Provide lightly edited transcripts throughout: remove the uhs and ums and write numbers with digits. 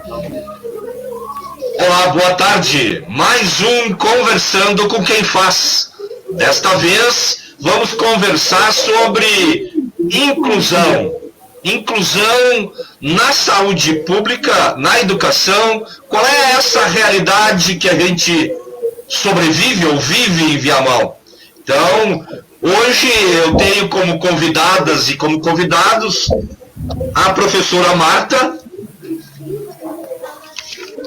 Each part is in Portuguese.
Olá, boa tarde. Mais um Conversando com Quem Faz. Desta vez, vamos conversar sobre inclusão. Inclusão na saúde pública, na educação. Qual é essa realidade que a gente sobrevive ou vive em Viamão? Então, hoje eu tenho como convidadas e como convidados a professora Marta,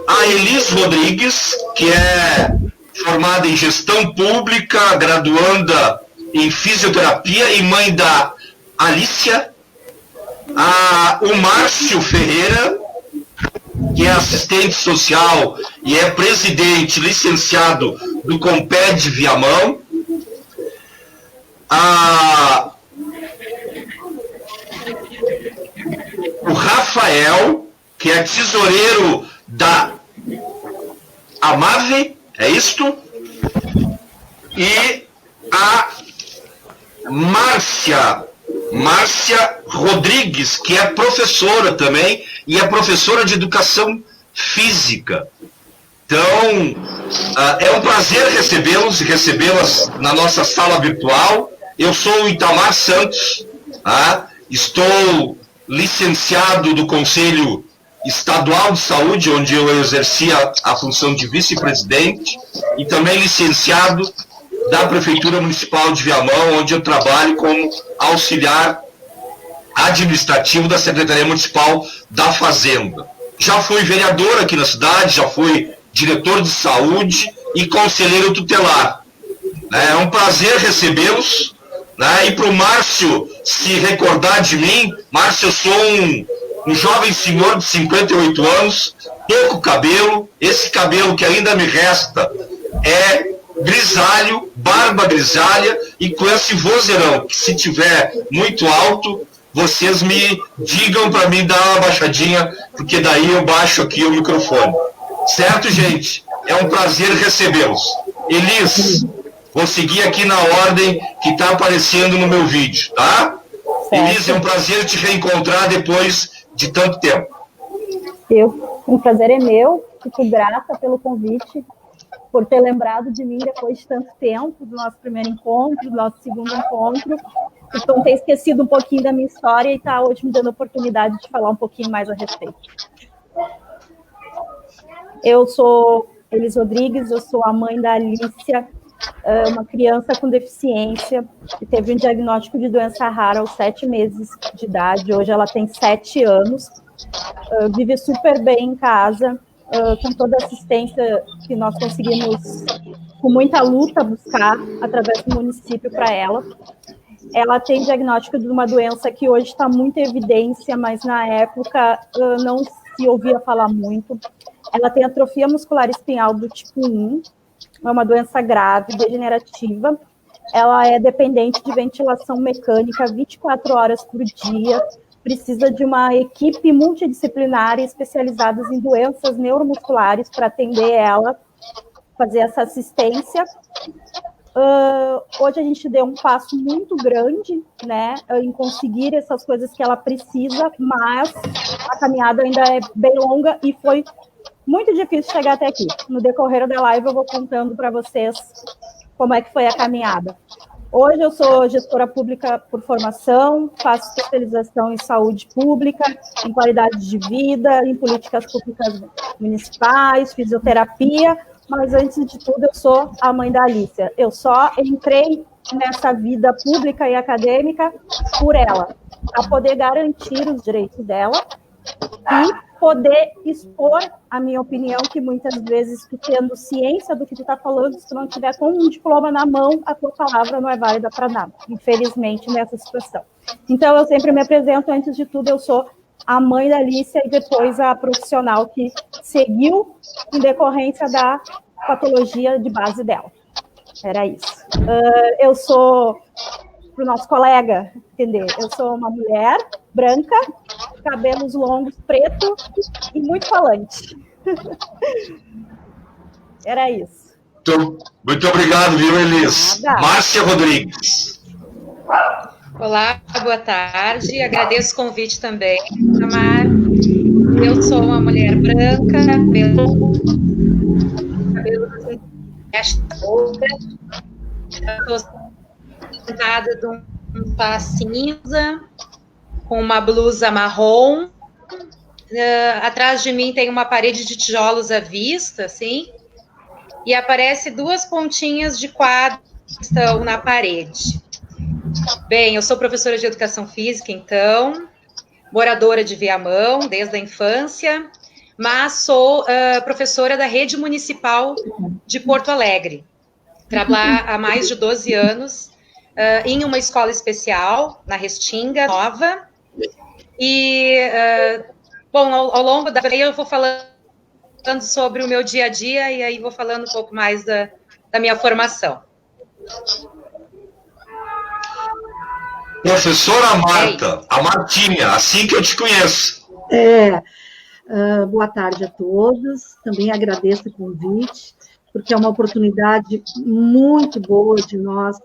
a Elis Rodrigues, que é formada em gestão pública, graduanda em fisioterapia e mãe da Alicia, o Márcio Ferreira, que é assistente social e é presidente licenciado do Comped Viamão, o Rafael, que é tesoureiro da Amave, é isto? E a Márcia Rodrigues, que é professora também, e é professora de educação física. Então, é um prazer recebê-los e recebê-las na nossa sala virtual. Eu sou o Itamar Santos, estou licenciado do Conselho Estadual de Saúde, onde eu exercia a função de vice-presidente, e também licenciado da Prefeitura Municipal de Viamão, onde eu trabalho como auxiliar administrativo da Secretaria Municipal da Fazenda. Já fui vereador aqui na cidade, já fui diretor de saúde e conselheiro tutelar. É um prazer recebê-los, e para o Márcio se recordar de mim. Márcio, eu sou um jovem senhor de 58 anos, pouco cabelo, esse cabelo que ainda me resta é grisalho, barba grisalha, e com esse vozeirão, que se tiver muito alto, vocês me digam para mim dar uma baixadinha, porque daí eu baixo aqui o microfone. Certo, gente? É um prazer recebê-los. Elis, vou seguir aqui na ordem que está aparecendo no meu vídeo, tá? Certo. Elis, é um prazer te reencontrar depois de tanto tempo. Um prazer é meu, fico grata pelo convite, por ter lembrado de mim depois de tanto tempo, do nosso primeiro encontro, do nosso segundo encontro, então ter esquecido um pouquinho da minha história e está hoje me dando a oportunidade de falar um pouquinho mais a respeito. Eu sou Elis Rodrigues, eu sou a mãe da Alicia, uma criança com deficiência, que teve um diagnóstico de doença rara aos 7 meses de idade. Hoje ela tem 7 anos, vive super bem em casa, com toda a assistência que nós conseguimos, com muita luta, buscar através do município para ela. Ela tem diagnóstico de uma doença que hoje está muito em evidência, mas na época não se ouvia falar muito. Ela tem atrofia muscular espinhal do tipo 1, é uma doença grave, degenerativa. Ela é dependente de ventilação mecânica 24 horas por dia, precisa de uma equipe multidisciplinar especializada em doenças neuromusculares para atender ela, fazer essa assistência. Hoje a gente deu um passo muito grande, em conseguir essas coisas que ela precisa, mas a caminhada ainda é bem longa e foi muito difícil chegar até aqui. No decorrer da live eu vou contando para vocês como é que foi a caminhada. Hoje eu sou gestora pública por formação, faço especialização em saúde pública, em qualidade de vida, em políticas públicas municipais, fisioterapia, mas antes de tudo eu sou a mãe da Alicia. Eu só entrei nessa vida pública e acadêmica por ela, para poder garantir os direitos dela e poder expor a minha opinião, que muitas vezes, tu tendo ciência do que tu está falando, se tu não tiver com um diploma na mão, a tua palavra não é válida para nada, infelizmente, nessa situação. Então, eu sempre me apresento, antes de tudo, eu sou a mãe da Alicia e depois a profissional que seguiu em decorrência da patologia de base dela. Era isso. Eu sou, para o nosso colega entender, eu sou uma mulher branca, cabelos longos, preto e muito falante. Era isso. Muito obrigado, viu, Elis? Márcia Rodrigues. Olá, boa tarde. Agradeço o convite também, Tamar. Eu sou uma mulher branca, cabelo mexe a boca, estou sentada de um sofá cinza, com uma blusa marrom. Atrás de mim tem uma parede de tijolos à vista, assim, e aparece 2 pontinhas de quadro que estão na parede. Bem, eu sou professora de educação física, então, moradora de Viamão desde a infância, mas sou professora da rede municipal de Porto Alegre. Trabalho há mais de 12 anos em uma escola especial, na Restinga Nova, e, bom, ao longo da eu vou falando sobre o meu dia a dia e aí vou falando um pouco mais da minha formação. Professora Marta, a Martinha, assim que eu te conheço. Boa tarde a todos, também agradeço o convite, porque é uma oportunidade muito boa de nós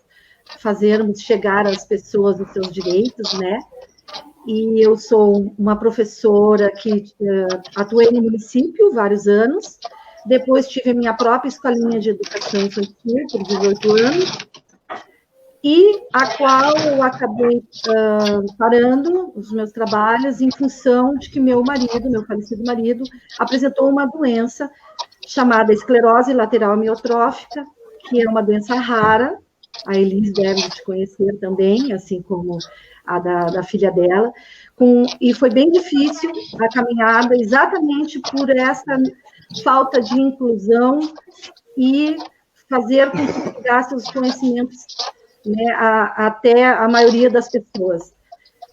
fazermos chegar às pessoas os seus direitos, né? E eu sou uma professora que atuei no município vários anos, depois tive a minha própria escolinha de educação infantil por 18 anos, e a qual eu acabei parando os meus trabalhos em função de que meu falecido marido, apresentou uma doença chamada esclerose lateral amiotrófica, que é uma doença rara, a Elis deve te conhecer também, assim como a da filha dela, e foi bem difícil a caminhada, exatamente por essa falta de inclusão e fazer com que chegasse os conhecimentos, né, até a maioria das pessoas.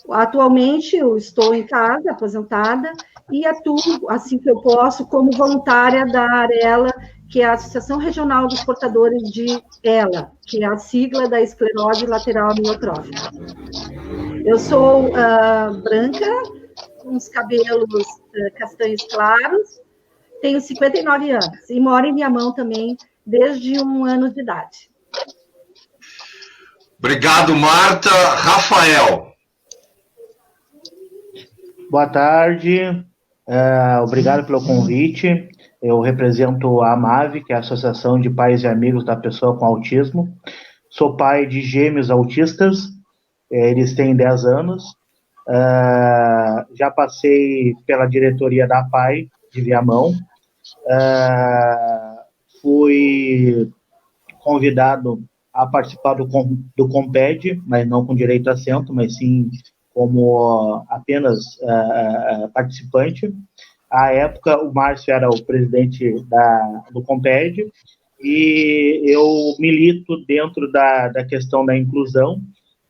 Atualmente, eu estou em casa, aposentada, e atuo, assim que eu posso, como voluntária da Arela, que é a Associação Regional dos Portadores de ELA, que é a sigla da esclerose lateral amiotrófica. Eu sou branca, com os cabelos castanhos claros, tenho 59 anos, e moro em Viamão também, desde 1 ano de idade. Obrigado, Marta. Rafael. Boa tarde, obrigado pelo convite. Eu represento a AMAV, que é a Associação de Pais e Amigos da Pessoa com Autismo. Sou pai de gêmeos autistas, eles têm 10 anos. Já passei pela diretoria da PAI de Viamão. Fui convidado a participar do Comped, mas não com direito a assento, mas sim como apenas participante. À época, o Márcio era o presidente do Comped, e eu milito dentro da questão da inclusão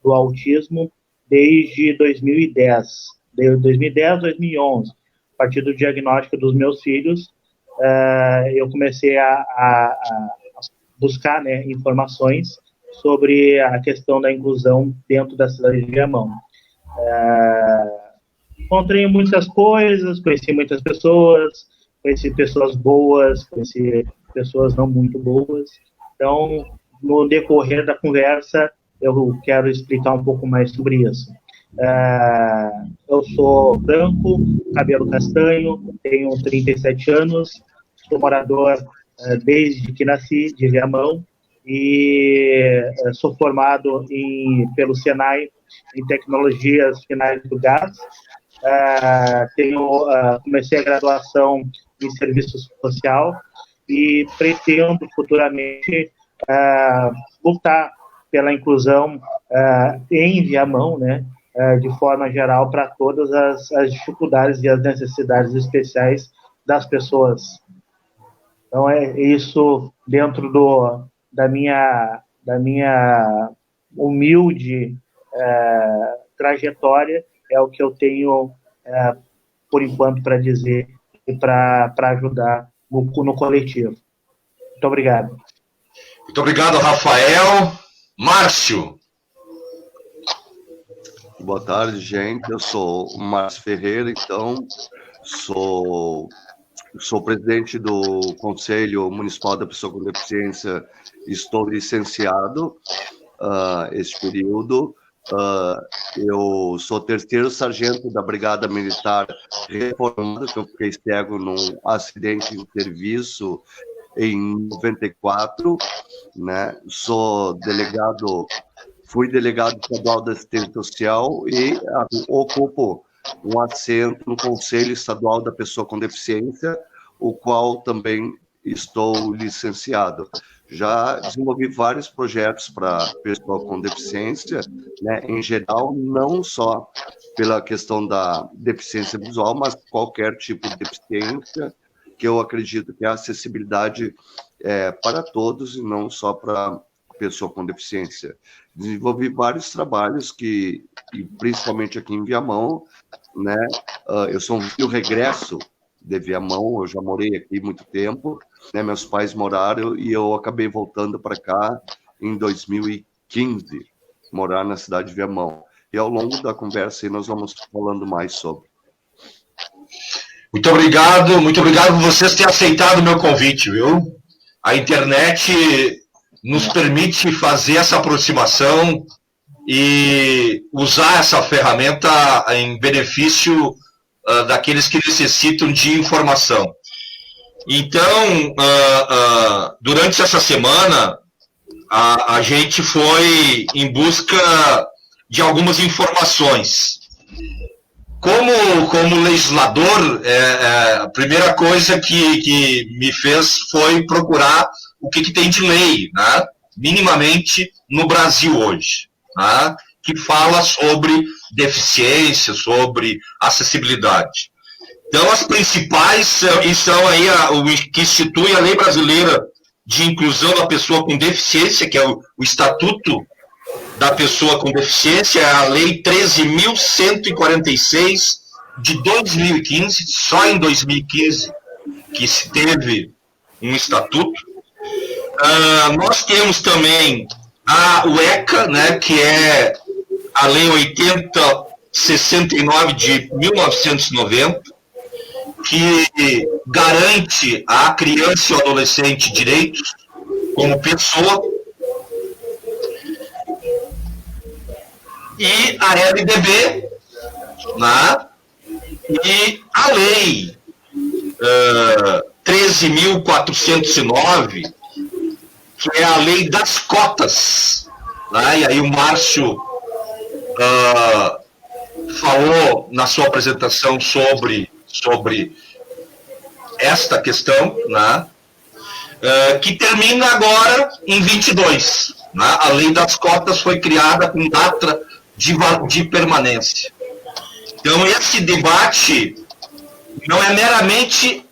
do autismo desde 2010, 2011, a partir do diagnóstico dos meus filhos. Eu comecei a buscar, né, informações sobre a questão da inclusão dentro da cidade de Viamão. Encontrei muitas coisas, conheci muitas pessoas, conheci pessoas boas, conheci pessoas não muito boas. Então, no decorrer da conversa, eu quero explicar um pouco mais sobre isso. Eu sou branco, cabelo castanho, tenho 37 anos, sou morador desde que nasci, de Viamão, e sou formado pelo Senai em Tecnologias Finais do Gás. Comecei a graduação em Serviço Social e pretendo futuramente lutar pela inclusão em Viamão, né, de forma geral, para todas as dificuldades e as necessidades especiais das pessoas. Então, é isso dentro da minha humilde trajetória, é o que eu tenho, por enquanto, para dizer e para ajudar no coletivo. Muito obrigado. Muito obrigado, Rafael. Márcio. Boa tarde, gente. Eu sou o Márcio Ferreira, então, sou presidente do Conselho Municipal da Pessoa com Deficiência, estou licenciado esse período, Eu sou terceiro sargento da Brigada Militar reformado, que eu fiquei cego num acidente em serviço em 94, né? Fui delegado estadual da assistência social e ocupo um assento no Conselho Estadual da Pessoa com Deficiência, o qual também estou licenciado. Já desenvolvi vários projetos para pessoa com deficiência, né, em geral, não só pela questão da deficiência visual, mas qualquer tipo de deficiência, que eu acredito que a acessibilidade é para todos e não só para pessoa com deficiência. Desenvolvi vários trabalhos e principalmente aqui em Viamão, né, eu sou um filho regresso de Viamão, eu já morei aqui muito tempo, né, meus pais moraram e eu acabei voltando para cá em 2015, morar na cidade de Viamão. E ao longo da conversa aí nós vamos falando mais sobre. Muito obrigado por vocês terem aceitado o meu convite, viu? A internet nos permite fazer essa aproximação e usar essa ferramenta em benefício daqueles que necessitam de informação. Então, durante essa semana, a gente foi em busca de algumas informações. Como legislador, a primeira coisa que me fez foi procurar o que tem de lei, né, minimamente no Brasil hoje, né, que fala sobre deficiência, sobre acessibilidade. Então, as principais são aí o que institui a Lei Brasileira de Inclusão da Pessoa com Deficiência, que é o Estatuto da Pessoa com Deficiência, é a Lei 13.146 de 2015, só em 2015 que se teve um estatuto. Nós temos também o ECA, né, que é a Lei 8069 de 1990, que garante à criança e ao adolescente direitos como pessoa, e a LDB, né, e a Lei 13.409, que é a Lei das Cotas, né, e aí o Márcio falou na sua apresentação sobre esta questão, né, que termina agora em 22. Né, a Lei das Cotas foi criada com data de permanência. Então, esse debate não é meramente,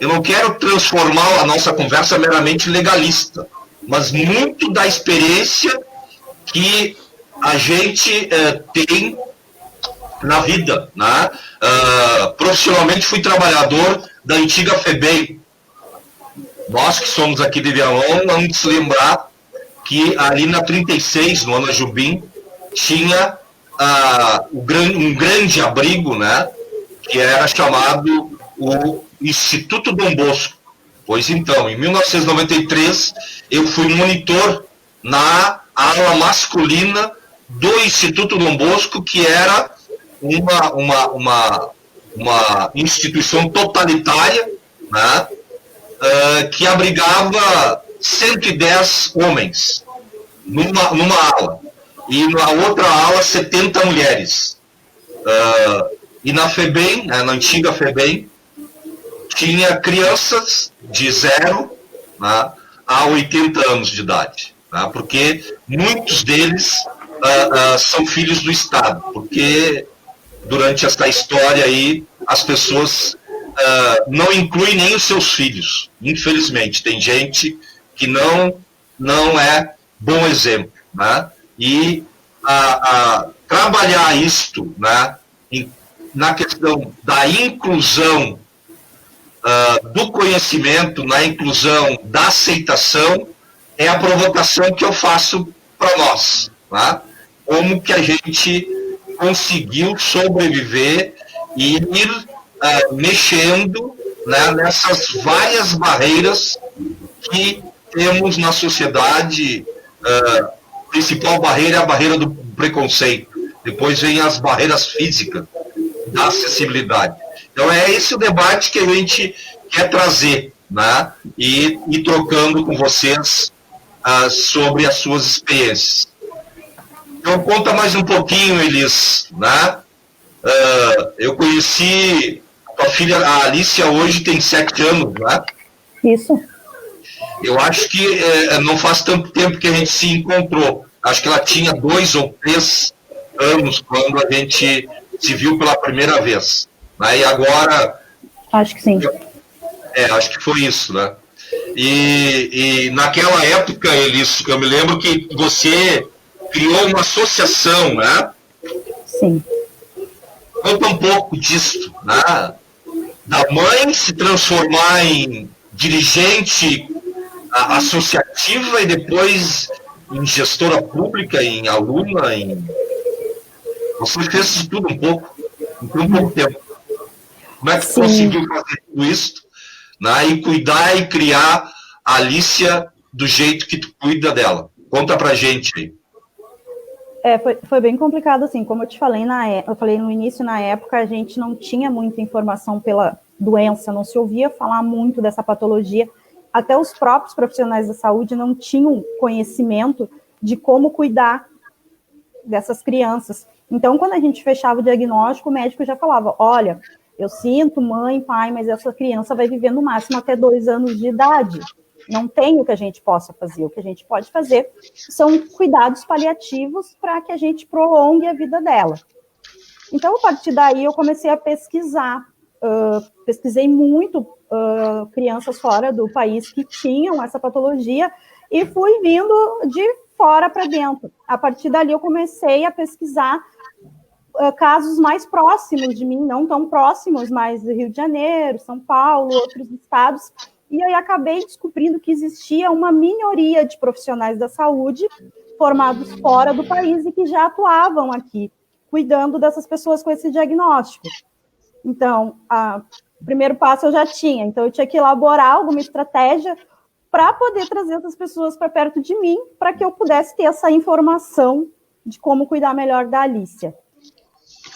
eu não quero transformar a nossa conversa meramente legalista, mas muito da experiência que a gente tem na vida, né? Profissionalmente fui trabalhador da antiga FEBEM. Nós que somos aqui de Viamão, vamos lembrar que ali na 36, no Ana Jubim, tinha um grande abrigo, né, que era chamado o Instituto Dom Bosco. Pois então, em 1993, eu fui monitor na ala masculina do Instituto Dom Bosco, que era uma instituição totalitária, né, que abrigava 110 homens numa ala, e na outra ala 70 mulheres. E na FEBEM, né, na antiga FEBEM, tinha crianças de 0, né, a 80 anos de idade, né, porque muitos deles são filhos do Estado, porque durante essa história aí as pessoas não incluem nem os seus filhos, infelizmente. Tem gente que não é bom exemplo, né? E trabalhar isto, né, na questão da inclusão do conhecimento, na inclusão da aceitação, é a provocação que eu faço para nós, né? Como que a gente conseguiu sobreviver e ir mexendo, né, nessas várias barreiras que temos na sociedade principal barreira é a barreira do preconceito. Depois vem as barreiras físicas da acessibilidade. Então é esse o debate que a gente quer trazer, né? E trocando com vocês sobre as suas experiências. Então conta mais um pouquinho, Elis, né? Eu conheci a tua filha, a Alicia, hoje tem 7 anos, né? Isso. Eu acho que não faz tanto tempo que a gente se encontrou. Acho que ela tinha 2 ou 3 anos quando a gente se viu pela primeira vez. Né? E agora... Acho que sim. Acho que foi isso, né? E naquela época, Elis, eu me lembro que você criou uma associação, né? Sim. Conta um pouco disso, né? Da mãe se transformar em dirigente associativa e depois em gestora pública, em aluna, Você fez de tudo um pouco, em um pouco tempo. Como é que Sim. conseguiu fazer tudo isso, né? E cuidar e criar a Alicia do jeito que tu cuida dela? Conta pra gente aí. Foi bem complicado, assim, como eu te falei, eu falei no início, na época, a gente não tinha muita informação pela doença, não se ouvia falar muito dessa patologia, até os próprios profissionais da saúde não tinham conhecimento de como cuidar dessas crianças. Então, quando a gente fechava o diagnóstico, o médico já falava, olha, eu sinto, mãe, pai, mas essa criança vai viver no máximo até 2 anos de idade. Não tem o que a gente possa fazer. O que a gente pode fazer são cuidados paliativos para que a gente prolongue a vida dela. Então, a partir daí, eu comecei a pesquisar. Pesquisei muito crianças fora do país que tinham essa patologia e fui vindo de fora para dentro. A partir dali, eu comecei a pesquisar casos mais próximos de mim, não tão próximos, mas do Rio de Janeiro, São Paulo, outros estados. E aí acabei descobrindo que existia uma minoria de profissionais da saúde formados fora do país e que já atuavam aqui, cuidando dessas pessoas com esse diagnóstico. Então, o primeiro passo eu já tinha, então eu tinha que elaborar alguma estratégia para poder trazer essas pessoas para perto de mim, para que eu pudesse ter essa informação de como cuidar melhor da Alicia.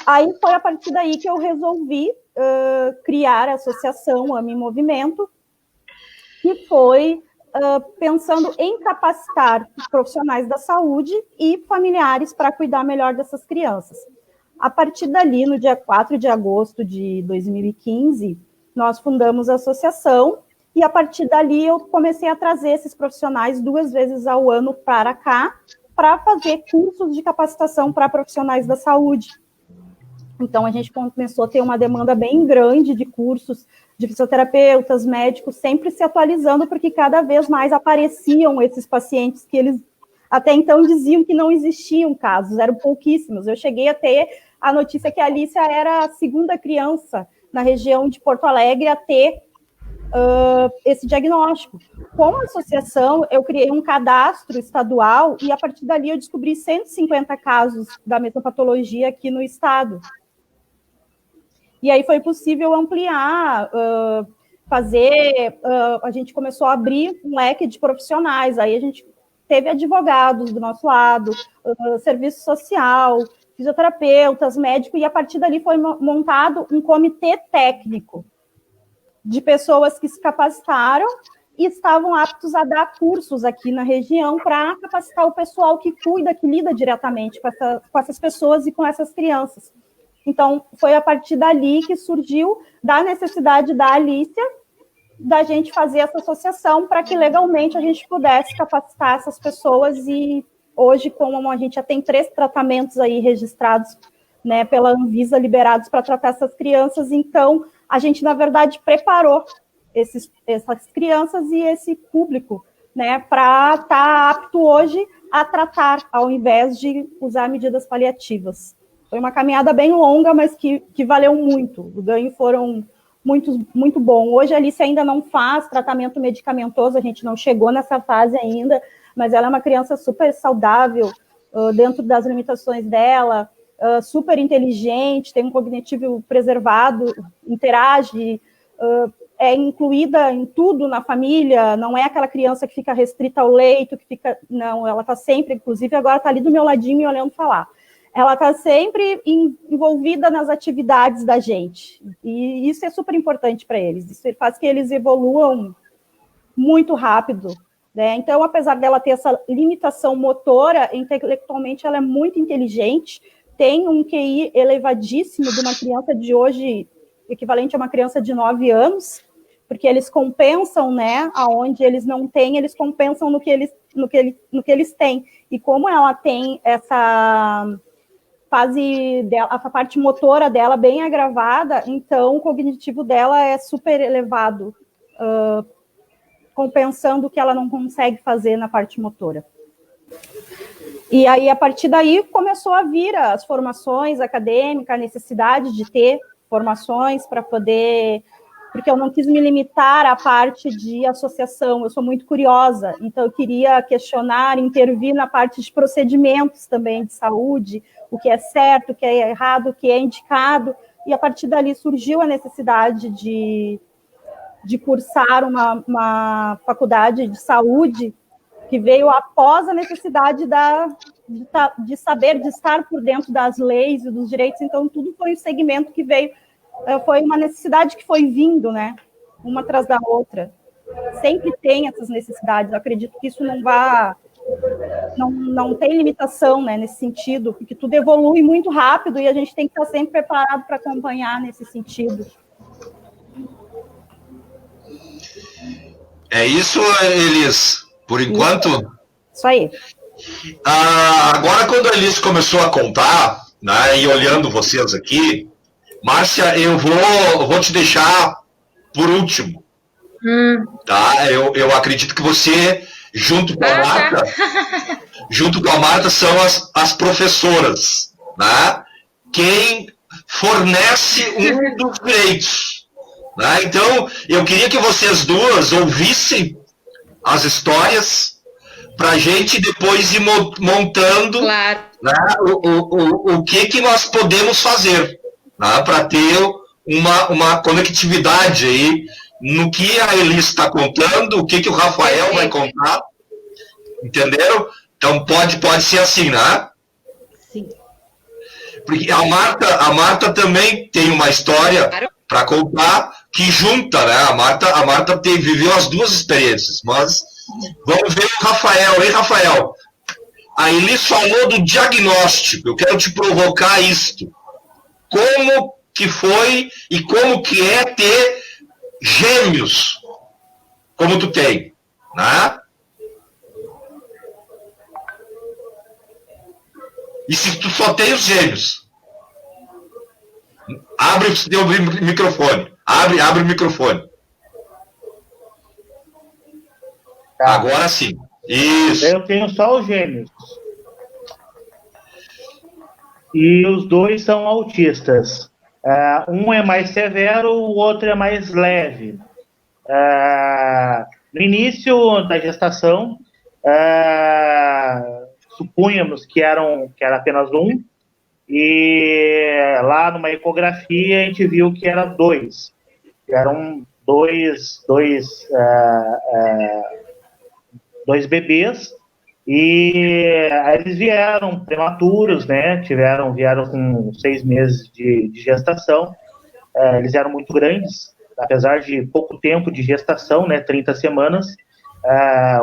Aí foi a partir daí que eu resolvi criar a associação AME em Movimento, que foi pensando em capacitar profissionais da saúde e familiares para cuidar melhor dessas crianças. A partir dali, no dia 4 de agosto de 2015, nós fundamos a associação e a partir dali eu comecei a trazer esses profissionais 2 vezes ao ano para cá, para fazer cursos de capacitação para profissionais da saúde. Então, a gente começou a ter uma demanda bem grande de cursos de fisioterapeutas, médicos, sempre se atualizando, porque cada vez mais apareciam esses pacientes que eles até então diziam que não existiam casos, eram pouquíssimos. Eu cheguei a ter a notícia que a Alicia era a 2ª criança na região de Porto Alegre a ter esse diagnóstico. Com a associação, eu criei um cadastro estadual e, a partir dali, eu descobri 150 casos da mesma patologia aqui no estado. E aí foi possível ampliar, a gente começou a abrir um leque de profissionais, aí a gente teve advogados do nosso lado, serviço social, fisioterapeutas, médico, e a partir dali foi montado um comitê técnico de pessoas que se capacitaram e estavam aptos a dar cursos aqui na região para capacitar o pessoal que cuida, que lida diretamente com essas pessoas e com essas crianças. Então, foi a partir dali que surgiu da necessidade da Alicia, da gente fazer essa associação para que legalmente a gente pudesse capacitar essas pessoas e hoje, como a gente já tem 3 tratamentos aí registrados, né, pela Anvisa, liberados para tratar essas crianças, então a gente, na verdade, preparou essas crianças e esse público, né, para estar apto hoje a tratar, ao invés de usar medidas paliativas. Foi uma caminhada bem longa, mas que valeu muito. O ganho foram muito bom. Hoje a Alicia ainda não faz tratamento medicamentoso, a gente não chegou nessa fase ainda, mas ela é uma criança super saudável, dentro das limitações dela, super inteligente, tem um cognitivo preservado, interage, é incluída em tudo na família, não é aquela criança que fica restrita ao leito, que fica... Não, ela está sempre, inclusive agora está ali do meu ladinho me olhando falar. Ela está sempre envolvida nas atividades da gente. E isso é super importante para eles. Isso faz que eles evoluam muito rápido, né? Então, apesar dela ter essa limitação motora, intelectualmente ela é muito inteligente, tem um QI elevadíssimo de uma criança de hoje, equivalente a uma criança de 9 anos, porque eles compensam, né, aonde eles não têm, eles compensam no que eles têm. E como ela tem essa fase dela, a parte motora dela bem agravada, então o cognitivo dela é super elevado, compensando o que ela não consegue fazer na parte motora. E aí, a partir daí, começou a vir as formações acadêmicas, a necessidade de ter formações para poder... Porque eu não quis me limitar à parte de associação, eu sou muito curiosa, então eu queria questionar, intervir na parte de procedimentos também de saúde, o que é certo, o que é errado, o que é indicado, e a partir dali surgiu a necessidade de cursar uma faculdade de saúde, que veio após a necessidade de saber, de estar por dentro das leis e dos direitos, então tudo foi um segmento que veio, foi uma necessidade que foi vindo, né, uma atrás da outra. Sempre tem essas necessidades, eu acredito que isso não tem limitação, né, nesse sentido, porque tudo evolui muito rápido e a gente tem que estar sempre preparado para acompanhar nesse sentido. É isso, Elis, por enquanto? Isso aí. Agora, quando a Elis começou a contar, né, e olhando vocês aqui, Márcia, eu vou te deixar por último. Tá? Eu acredito que você, junto com a Marta, são as professoras, né? Quem fornece um dos direitos. Né? Então, eu queria que vocês duas ouvissem as histórias para a gente depois ir montando, claro, né, o que nós podemos fazer, né, para ter uma conectividade aí no que a Elis está contando, o que o Rafael vai contar, entenderam? Então pode ser assim, né? Sim. Porque a Marta também tem uma história para contar que junta, né? A Marta viveu as duas experiências, mas vamos ver o Rafael, hein, Rafael? A Elis falou do diagnóstico, eu quero te provocar isto. Como que foi e como que é ter gêmeos, como tu tem, né? E se tu só tem os gêmeos? Abre o microfone. Abre o microfone. Tá. Agora sim. Isso. Eu tenho só os gêmeos. E os dois são autistas. Um é mais severo, o outro é mais leve. No início da gestação, supunhamos que era apenas um, e lá numa ecografia a gente viu que era dois. Eram dois bebês, e eles vieram prematuros, né? Vieram com 6 meses de gestação. Eles eram muito grandes, apesar de pouco tempo de gestação, né? 30 semanas.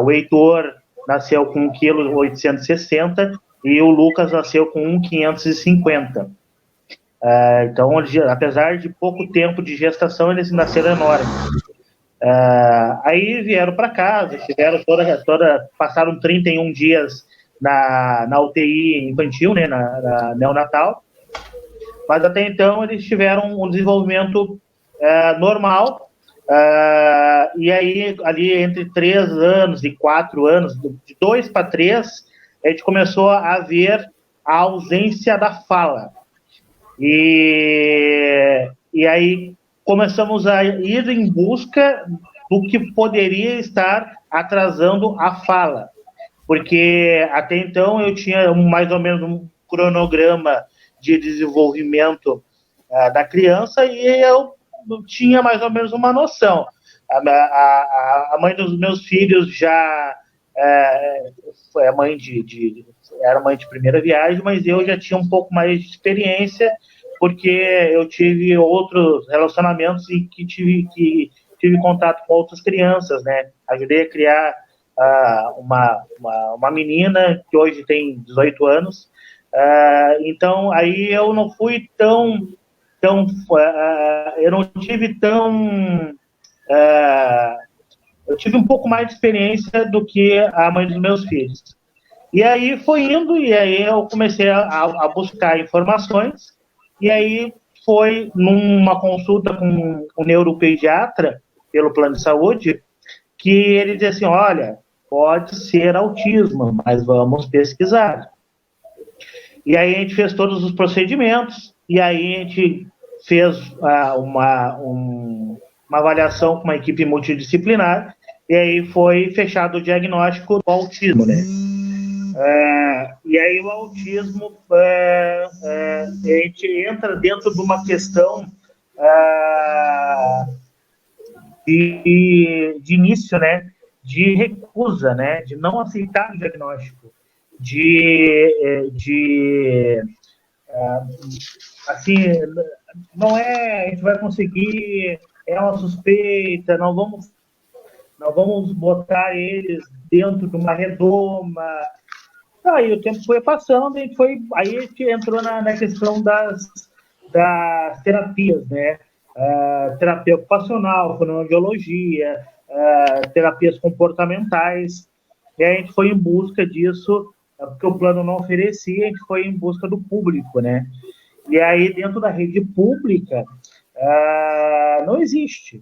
O Heitor nasceu com 1,860 kg e o Lucas nasceu com 1,550 kg. Então, apesar de pouco tempo de gestação, eles nasceram enormes. Aí vieram para casa, tiveram passaram 31 dias na UTI infantil, né, na neonatal, mas até então eles tiveram um desenvolvimento normal, e aí ali entre 3 anos e 4 anos, de 2 para 3, a gente começou a ver a ausência da fala, e aí começamos a ir em busca do que poderia estar atrasando a fala, porque até então eu tinha mais ou menos um cronograma de desenvolvimento da criança, e eu tinha mais ou menos uma noção. A mãe dos meus filhos já foi era mãe de primeira viagem, mas eu já tinha um pouco mais de experiência, porque eu tive outros relacionamentos e que tive contato com outras crianças, né? Ajudei a criar uma menina que hoje tem 18 anos. Então, aí eu não fui eu não tive eu tive um pouco mais de experiência do que a mãe dos meus filhos. E aí foi indo, e aí eu comecei a buscar informações, e aí foi numa consulta com o neuropediatra, pelo plano de saúde, que ele disse assim, olha, pode ser autismo, mas vamos pesquisar. E aí a gente fez todos os procedimentos, e aí a gente fez uma avaliação com uma equipe multidisciplinar, e aí foi fechado o diagnóstico do autismo, né? E aí o autismo, a gente entra dentro de uma questão de início, né? De recusa, né? De não aceitar o diagnóstico, assim, não a gente vai conseguir, é uma suspeita, não vamos botar eles dentro de uma redoma. Aí o tempo foi passando, aí a gente entrou na questão das terapias, né? Terapia ocupacional, fonoaudiologia, terapias comportamentais, e a gente foi em busca disso, porque o plano não oferecia, a gente foi em busca do público, né? E aí, dentro da rede pública, não existe.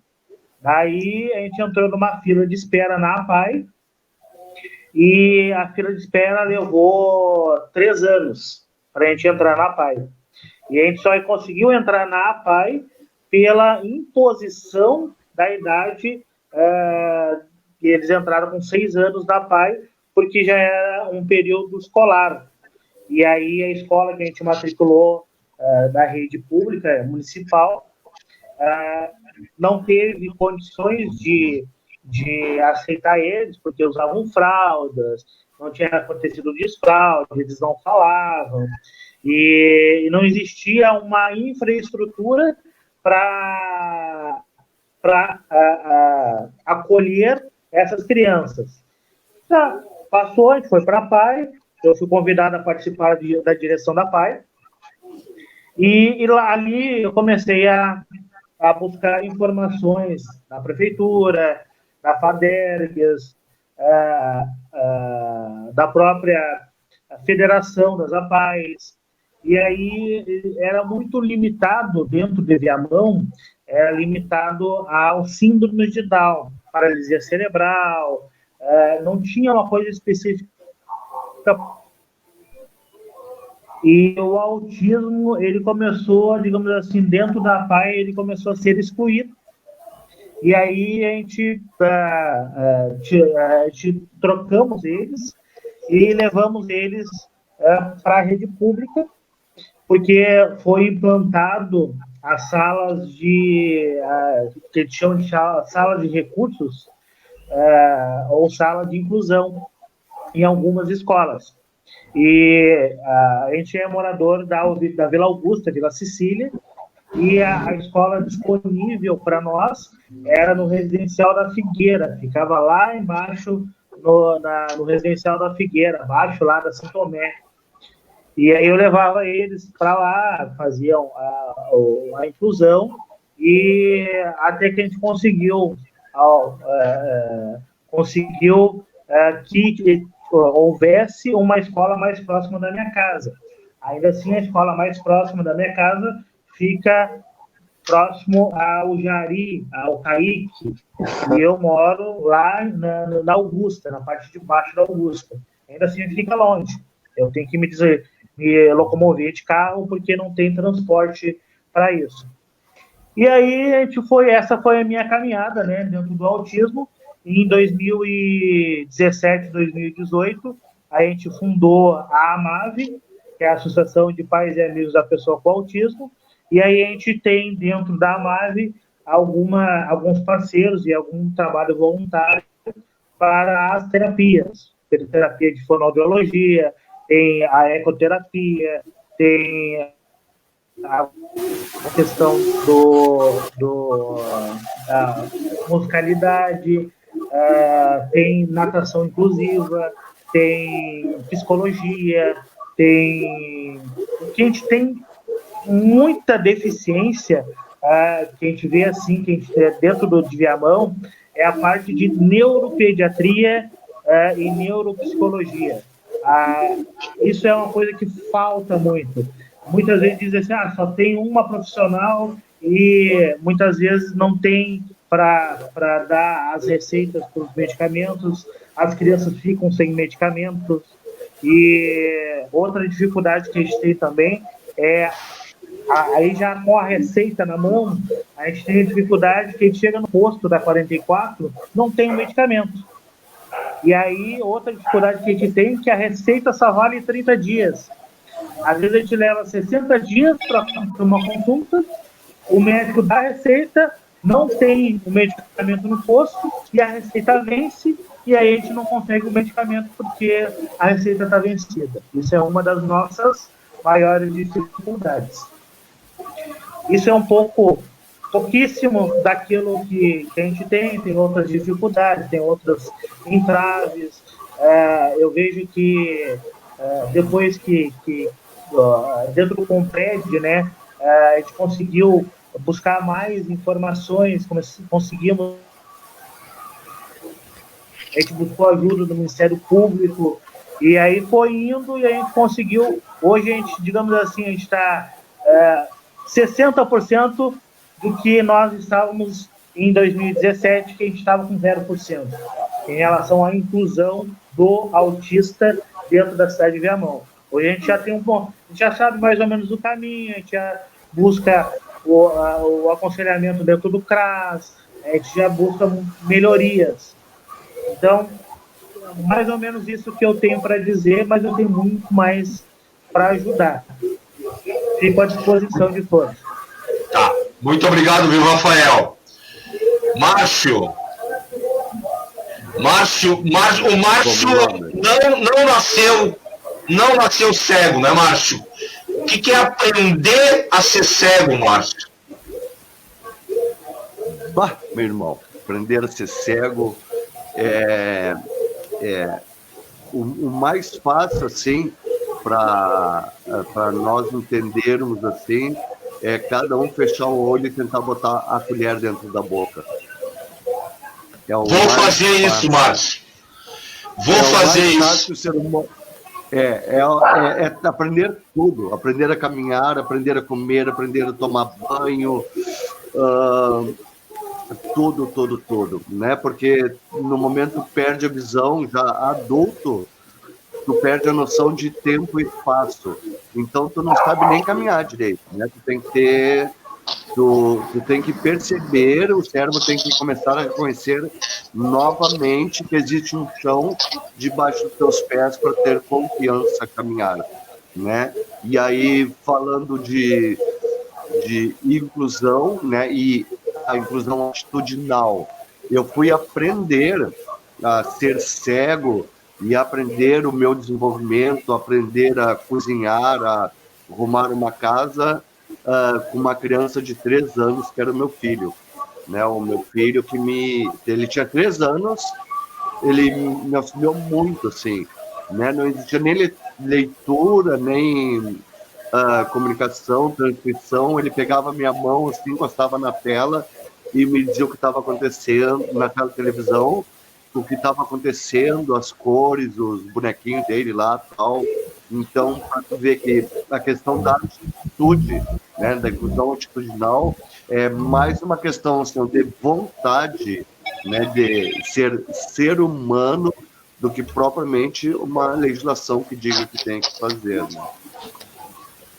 Aí, a gente entrou numa fila de espera na APAE, e a fila de espera levou 3 anos para a gente entrar na APAE. E a gente só conseguiu entrar na APAE pela imposição da idade, que eles entraram com 6 anos na APAE, porque já era um período escolar. E aí a escola que a gente matriculou da rede pública, municipal, não teve condições de aceitar eles, porque usavam fraldas, não tinha acontecido desfraude, eles não falavam, e não existia uma infraestrutura para acolher essas crianças. Passou, a gente foi para a PAI, eu fui convidado a participar da direção da PAI, e ali eu comecei a buscar informações na prefeitura, da FADERGS, da própria federação das APAES, e aí era muito limitado dentro de Viamão, era limitado ao síndrome de Down, paralisia cerebral, não tinha uma coisa específica. E o autismo, ele começou, digamos assim, dentro da APAE, ele começou a ser excluído. E aí a gente trocamos eles e levamos eles para a rede pública, porque foi implantado as salas que eles chamam de sala de recursos, ou sala de inclusão, em algumas escolas. E a gente é morador da Vila Augusta, Vila Cecília, e a escola disponível para nós era no Residencial da Figueira, ficava lá embaixo, no Residencial da Figueira, abaixo lá da São Tomé. E aí eu levava eles para lá, faziam a inclusão, e até que a gente conseguiu que houvesse uma escola mais próxima da minha casa. Ainda assim, a escola mais próxima da minha casa fica próximo ao Jari, ao Caique, e eu moro lá na Augusta, na parte de baixo da Augusta. Ainda assim, fica longe. Eu tenho que me locomover de carro, porque não tem transporte para isso. E aí, essa foi a minha caminhada, né, dentro do autismo. Em 2017, 2018, a gente fundou a AMAV, que é a Associação de Pais e Amigos da Pessoa com Autismo, e aí a gente tem dentro da AMAV alguns parceiros e algum trabalho voluntário para as terapias. Tem terapia de fonoaudiologia, tem a ecoterapia, tem a questão da musicalidade, tem natação inclusiva, tem psicologia, que a gente tem muita deficiência, que a gente vê assim, que a gente tem dentro do Viamão, é a parte de neuropediatria e neuropsicologia. Isso é uma coisa que falta muito. Muitas vezes dizem assim, só tem uma profissional e muitas vezes não tem para dar as receitas para os medicamentos, as crianças ficam sem medicamentos. E outra dificuldade que a gente tem também é, aí já com a receita na mão, a gente tem a dificuldade que a gente chega no posto da 44, não tem o medicamento. E aí, outra dificuldade que a gente tem é que a receita só vale 30 dias. Às vezes a gente leva 60 dias para uma consulta, o médico dá a receita, não tem o medicamento no posto, e a receita vence, e aí a gente não consegue o medicamento porque a receita está vencida. Isso é uma das nossas maiores dificuldades. Isso é pouquíssimo daquilo que a gente tem outras dificuldades, tem outros entraves. Eu vejo que depois que dentro do Compred, né, a gente conseguiu buscar mais informações, conseguimos, a gente buscou ajuda do Ministério Público, e aí foi indo e a gente conseguiu, hoje a gente, digamos assim, a gente está 60% do que nós estávamos em 2017, que a gente estava com 0%, em relação à inclusão do autista dentro da cidade de Viamão. Hoje a gente já tem a gente já sabe mais ou menos o caminho, a gente já busca o aconselhamento dentro do CRAS, a gente já busca melhorias. Então, mais ou menos isso que eu tenho para dizer, mas eu tenho muito mais para ajudar. Fico à disposição de todos. Tá, muito obrigado, viu, Rafael? Márcio, o Márcio não nasceu cego, né, Márcio? O que é aprender a ser cego, Márcio? Meu irmão, aprender a ser cego o mais fácil, assim, para nós entendermos, assim, é cada um fechar o olho e tentar botar a colher dentro da boca. Vou fazer isso, Márcio. Vou fazer isso. Aprender tudo. Aprender a caminhar, aprender a comer, aprender a tomar banho, tudo, né? Porque no momento perde a visão, já adulto, tu perde a noção de tempo e espaço. Então tu não sabe nem caminhar direito, né? Tu tem que perceber, o cérebro tem que começar a reconhecer novamente que existe um chão debaixo dos teus pés para ter confiança a caminhar, né? E aí, falando de inclusão, né? E a inclusão atitudinal, eu fui aprender a ser cego e aprender o meu desenvolvimento, aprender a cozinhar, a arrumar uma casa, com uma criança de 3 anos, que era o meu filho, né? O meu filho ele tinha 3 anos, ele me auxiliou muito, assim, né? Não existia nem leitura, nem comunicação, transcrição. Ele pegava minha mão, assim, encostava na tela e me dizia o que estava acontecendo naquela televisão, o que estava acontecendo, as cores, os bonequinhos dele lá, tal. Então, para tu ver que a questão da atitude, né, da inclusão atitudinal, é mais uma questão, assim, de vontade, né, de ser humano, do que propriamente uma legislação que diga que tem que fazer, né?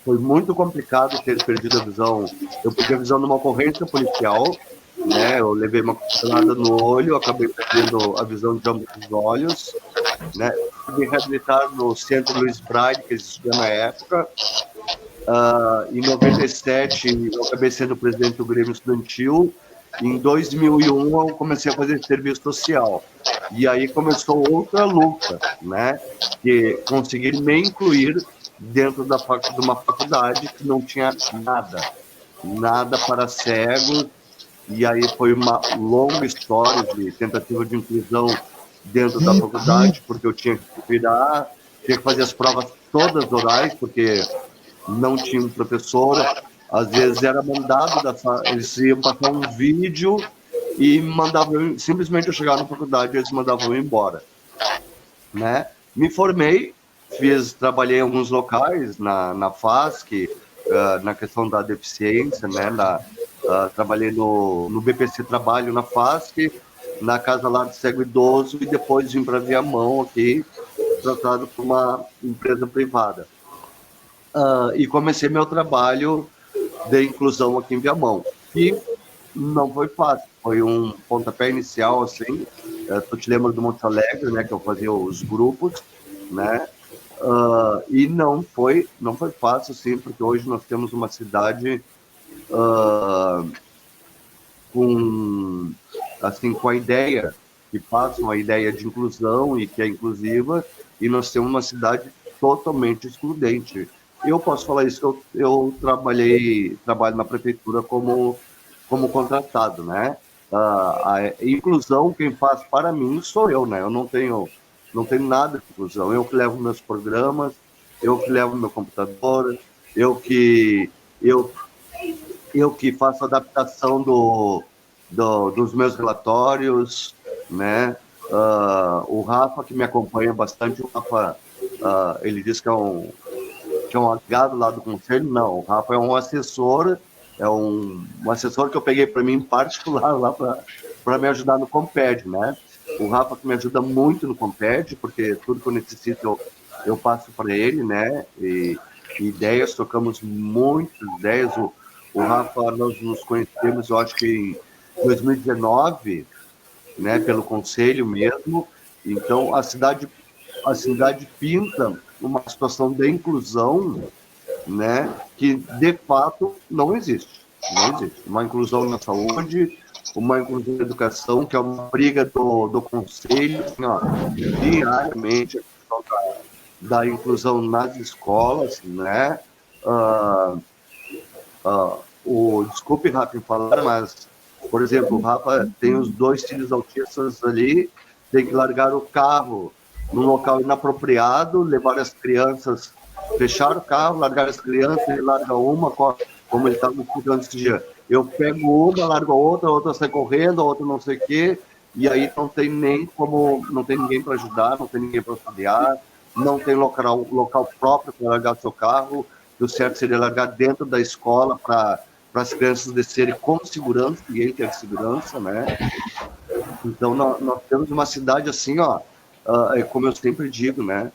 Foi muito complicado ter perdido a visão. Eu perdi a visão numa ocorrência policial, né? Eu levei uma costelada no olho, acabei perdendo a visão de ambos os olhos, né? Me reabilitar no Centro Luiz Braille, que existia na época. Em 97, eu acabei sendo presidente do Grêmio Estudantil, Em 2001, eu comecei a fazer serviço social. E aí começou outra luta, né? Que conseguir me incluir dentro de uma faculdade que não tinha nada para cegos. E aí foi uma longa história de tentativa de inclusão dentro da faculdade, porque eu tinha que virar, tinha que fazer as provas todas orais, porque não tinha um professor. Às vezes era mandado, eles iam passar um vídeo e mandavam, simplesmente eu chegava na faculdade e eles mandavam eu embora, né? Me formei, trabalhei em alguns locais, na FASC, na questão da deficiência, né? Trabalhei no BPC Trabalho, na FASC, na Casa Lar de Cego Idoso, e depois vim para Viamão aqui, tratado por uma empresa privada. E comecei meu trabalho de inclusão aqui em Viamão. E não foi fácil, foi um pontapé inicial, assim. Tu te lembra do Monte Alegre, né, que eu fazia os grupos, né? E não foi fácil, assim, porque hoje nós temos uma cidade com a ideia, que passam a ideia de inclusão e que é inclusiva, e nós temos uma cidade totalmente excludente. Eu posso falar isso, eu trabalho na prefeitura como contratado, né? A inclusão, quem faz para mim sou eu, né? Eu não tenho nada de inclusão. Eu que levo meus programas, eu que levo meu computador, eu que faço a adaptação dos meus relatórios, né? O Rafa, que me acompanha bastante, o Rafa, ele diz que é um agregado lá do conselho. Não, o Rafa é um assessor, um assessor que eu peguei para mim em particular lá para me ajudar no Comped, né? O Rafa que me ajuda muito no Comped, porque tudo que eu necessito eu passo para ele, né? E ideias, trocamos muitas ideias. O Rafa, nós nos conhecemos, eu acho que em 2019, né? Pelo conselho mesmo. Então, a cidade pinta uma situação de inclusão, né, que de fato não existe. Uma inclusão na saúde, uma inclusão na educação, que é uma briga do conselho, assim, diariamente, a questão da inclusão nas escolas, né? Desculpe, Rafa, em falar, mas, por exemplo, o Rafa tem os 2 filhos autistas ali, tem que largar o carro num local inapropriado, levar as crianças, fechar o carro, largar as crianças, ele larga uma, como ele estava me explicando esse dia. Eu pego uma, largo a outra sai correndo, a outra não sei o quê, e aí não tem ninguém para ajudar, não tem ninguém para auxiliar, não tem local próprio para largar seu carro. O certo seria largar dentro da escola para as crianças descerem com segurança, ninguém quer segurança, né? Então, nós temos uma cidade assim, como eu sempre digo, né?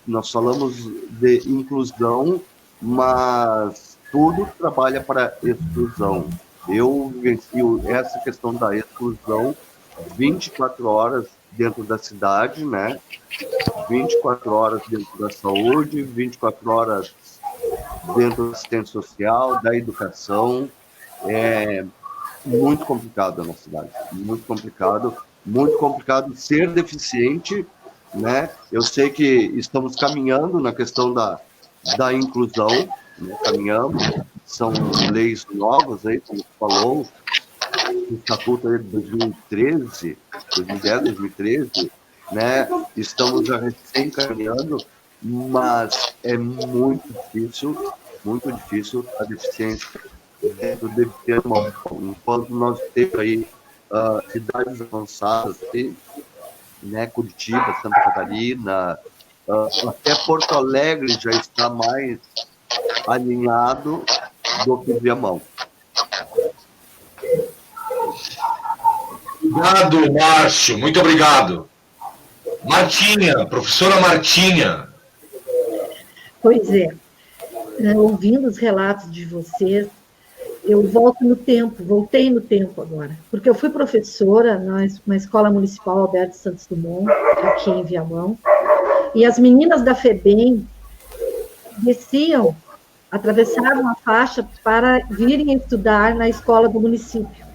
Nós falamos de inclusão, mas tudo trabalha para exclusão. Eu vivencio essa questão da exclusão 24 horas dentro da cidade, né? 24 horas dentro da saúde, 24 horas dentro da assistência social, da educação. É muito complicado na cidade, muito complicado ser deficiente, né? Eu sei que estamos caminhando na questão da inclusão, né? Caminhamos, são leis novas aí, como você falou, o Estatuto aí de 2010, 2013, né? Estamos já recém caminhando, mas é muito difícil a deficiência dentro de Viamão. Enquanto nós temos aí cidades avançadas, né? Curitiba, Santa Catarina, até Porto Alegre já está mais alinhado do que Viamão. Obrigado, Márcio, muito obrigado. Martinha, professora Martinha. Pois é, ouvindo os relatos de vocês, eu voltei no tempo agora, porque eu fui professora na Escola Municipal Alberto Santos Dumont, aqui em Viamão, e as meninas da FEBEM atravessavam a faixa para virem estudar na escola do município.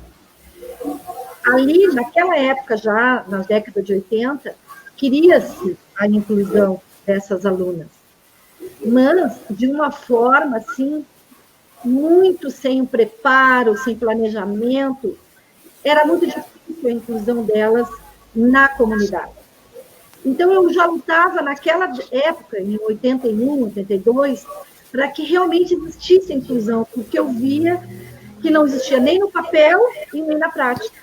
ali, naquela época, já na década de 80, queria-se a inclusão dessas alunas, mas de uma forma, assim, muito sem preparo, sem planejamento, era muito difícil a inclusão delas na comunidade. Então, eu já lutava naquela época, em 81, 82, para que realmente existisse a inclusão, porque eu via que não existia nem no papel e nem na prática.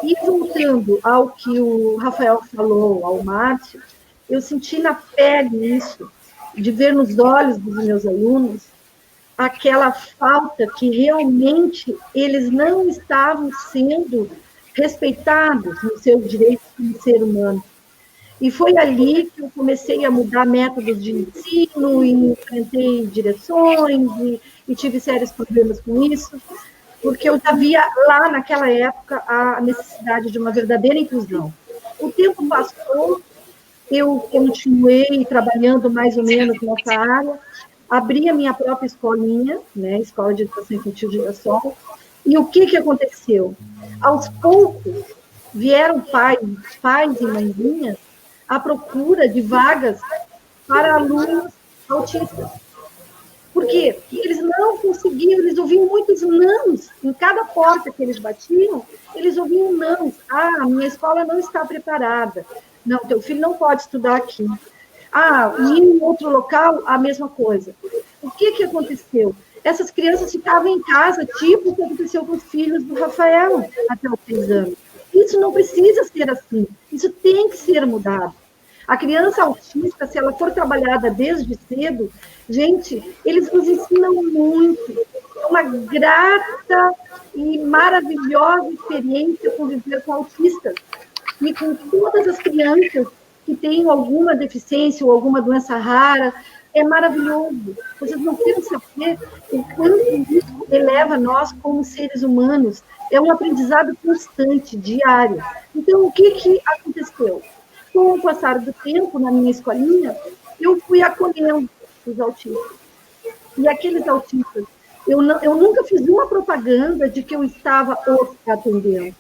E voltando ao que o Rafael falou, ao Márcio, eu senti na pele isso, de ver nos olhos dos meus alunos aquela falta que realmente eles não estavam sendo respeitados nos seus direitos como ser humano. E foi ali que eu comecei a mudar métodos de ensino, e enfrentei direções, e tive sérios problemas com isso, porque eu havia lá, naquela época, a necessidade de uma verdadeira inclusão. O tempo passou, eu continuei trabalhando mais ou menos nessa área, abri a minha própria escolinha, né, Escola de Educação Infantil de Girassol, e o que aconteceu? Aos poucos, vieram pais e mãezinhas à procura de vagas para alunos autistas. Por quê? Porque eles não conseguiam, eles ouviam muitos nãos. Em cada porta que eles batiam, eles ouviam nãos. Ah, a minha escola não está preparada. Não, teu filho não pode estudar aqui. Ah, e em outro local, a mesma coisa. O que aconteceu? Essas crianças ficavam em casa, tipo o que aconteceu com os filhos do Rafael, até os 6 anos. Isso não precisa ser assim. Isso tem que ser mudado. A criança autista, se ela for trabalhada desde cedo, gente, eles nos ensinam muito. É uma grata e maravilhosa experiência conviver com autistas. E com todas as crianças que têm alguma deficiência ou alguma doença rara, é maravilhoso. Vocês não querem saber o quanto isso eleva nós como seres humanos. É um aprendizado constante, diário. Então, o que aconteceu? Com o passar do tempo, na minha escolinha, eu fui acolhendo os autistas. E aqueles autistas, eu nunca fiz uma propaganda de que eu estava os atendendo.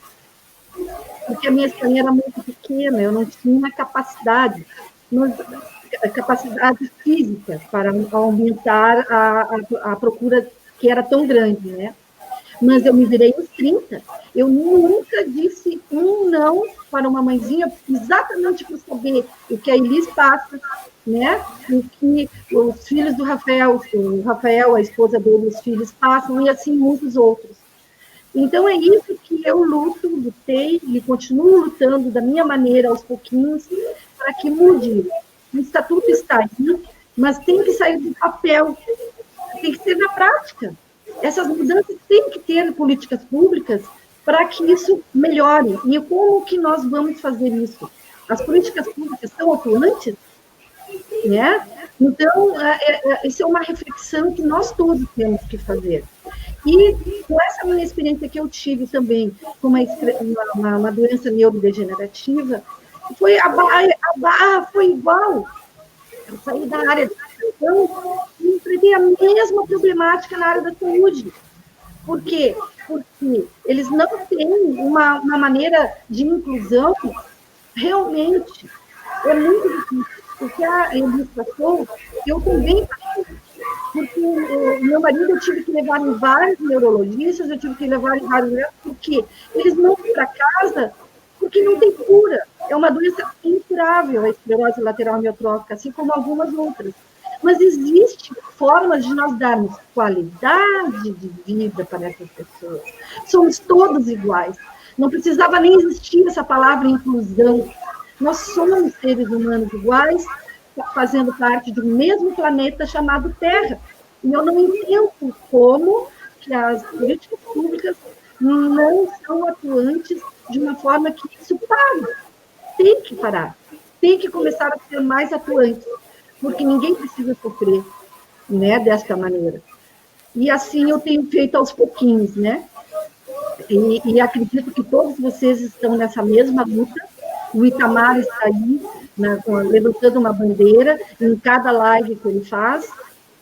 Porque a minha escolinha era muito pequena, eu não tinha capacidade física para aumentar a procura que era tão grande, né? Mas eu me virei uns 30. Eu nunca disse um não para uma mãezinha, exatamente por saber o que a Elis passa, né? O que os filhos do Rafael, o Rafael, a esposa dele, os filhos passam, e assim muitos outros. Então, é isso que eu lutei e continuo lutando da minha maneira, aos pouquinhos, para que mude. O estatuto está aí, mas tem que sair do papel, tem que ser na prática. Essas mudanças têm que ter políticas públicas para que isso melhore. E como que nós vamos fazer isso? As políticas públicas são atuantes, né? Então, isso é uma reflexão que nós todos temos que fazer. E com essa minha experiência que eu tive também com uma doença neurodegenerativa, a barra foi igual. Eu saí da área de educação e enfrentei a mesma problemática na área da saúde. Por quê? Porque eles não têm uma maneira de inclusão realmente. É muito difícil. Porque a Elis passou, eu também passei. Porque meu marido, eu tive que levar em vários neurologistas, eu tive que levar em vários... Porque eles não vão para casa porque não tem cura. É uma doença incurável, a esclerose lateral amiotrófica, assim como algumas outras. Mas existem formas de nós darmos qualidade de vida para essas pessoas. Somos todos iguais. Não precisava nem existir essa palavra inclusão. Nós somos seres humanos iguais, fazendo parte de um mesmo planeta chamado Terra. E eu não entendo como que as políticas públicas não são atuantes de uma forma que isso pare. Tem que parar. Tem que começar a ser mais atuante, porque ninguém precisa sofrer, né, desta maneira. E assim eu tenho feito aos pouquinhos, né? E acredito que todos vocês estão nessa mesma luta. O Itamar está aí, levantando uma bandeira em cada live que ele faz.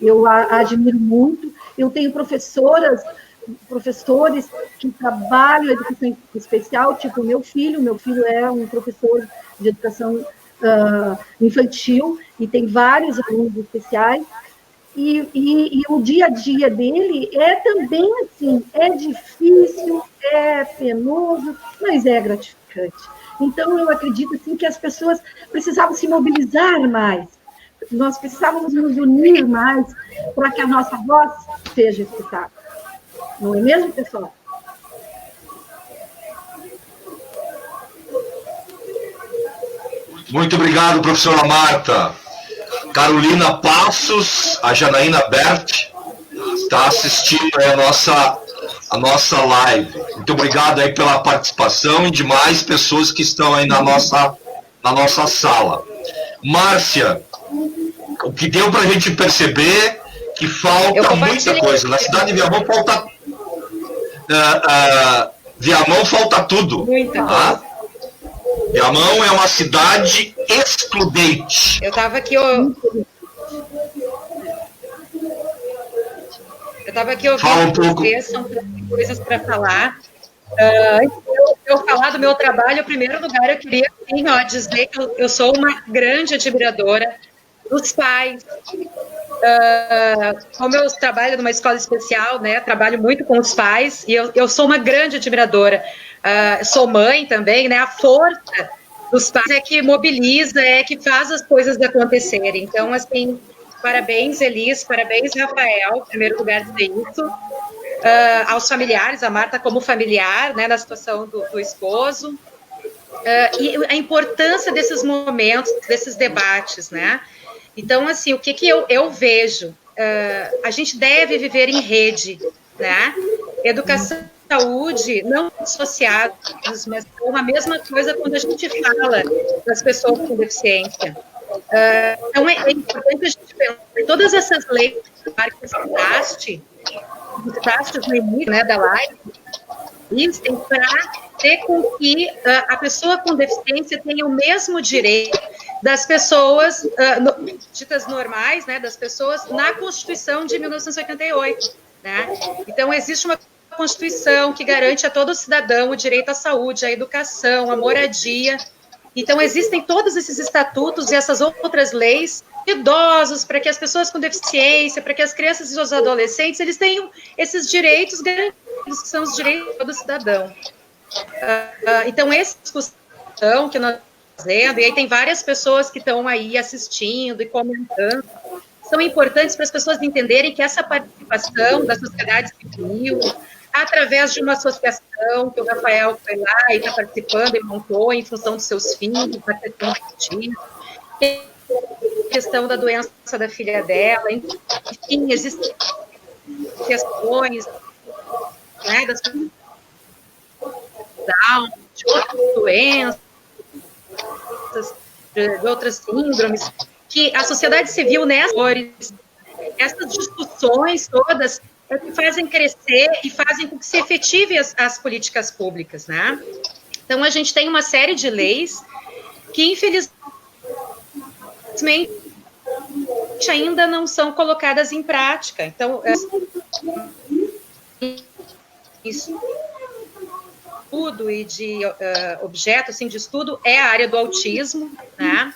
Eu admiro muito. Eu tenho professoras professores que trabalham a educação especial, tipo o meu filho é um professor de educação infantil e tem vários alunos especiais, e o dia a dia dele é também assim, é difícil, é penoso, mas é gratificante. Então, eu acredito assim, que as pessoas precisavam se mobilizar mais, nós precisávamos nos unir mais para que a nossa voz seja escutada. Não é mesmo, pessoal? Muito obrigado, professora Marta. Carolina Passos, a Janaína Bert está assistindo aí a nossa live. Muito obrigado aí pela participação e demais pessoas que estão aí na nossa sala. Márcia, o que deu para a gente perceber que falta muita coisa. Na cidade de Viamão falta Viamão falta tudo. Muita coisa. Viamão é uma cidade excludente. Eu estava aqui ouvindo vocês, são coisas para falar. Antes de eu falar do meu trabalho, em primeiro lugar, eu queria dizer que eu sou uma grande admiradora dos pais. Como eu trabalho numa escola especial, né, trabalho muito com os pais, e eu sou uma grande admiradora. Sou mãe também, né, a força dos pais é que mobiliza, é que faz as coisas acontecerem. Então, assim, parabéns, Elis, parabéns, Rafael, em primeiro lugar, dizer isso. Aos familiares, a Marta como familiar, né, na situação do esposo. E a importância desses momentos, desses debates, né? Então, assim, o que eu vejo? A gente deve viver em rede, né? Educação e saúde não associados, mas são a mesma coisa quando a gente fala das pessoas com deficiência. Então, é importante a gente pensar em todas essas leis que você citaste no início, né, da live, existem para ter com que a pessoa com deficiência tenha o mesmo direito das pessoas ditas normais, né, das pessoas na Constituição de 1988, né? Então, existe uma Constituição que garante a todo cidadão o direito à saúde, à educação, à moradia. Então, existem todos esses estatutos e essas outras leis idosos para que as pessoas com deficiência, para que as crianças e os adolescentes, eles tenham esses direitos garantidos, que são os direitos do cidadão. Então, essa discussão que nós estamos fazendo, e aí tem várias pessoas que estão aí assistindo e comentando, são importantes para as pessoas entenderem que essa participação da sociedade civil, através de uma associação que o Rafael foi lá e está participando e montou em função dos seus filhos, da questão do autismo, questão da doença da filha dela, enfim, existem questões, né, das de outras doenças, de outras síndromes, que a sociedade civil essas discussões todas que fazem crescer e fazem com que se efetive as políticas públicas, né? Então, a gente tem uma série de leis que, infelizmente, ainda não são colocadas em prática. Então, estudo e de objeto assim, de estudo é a área do autismo, né?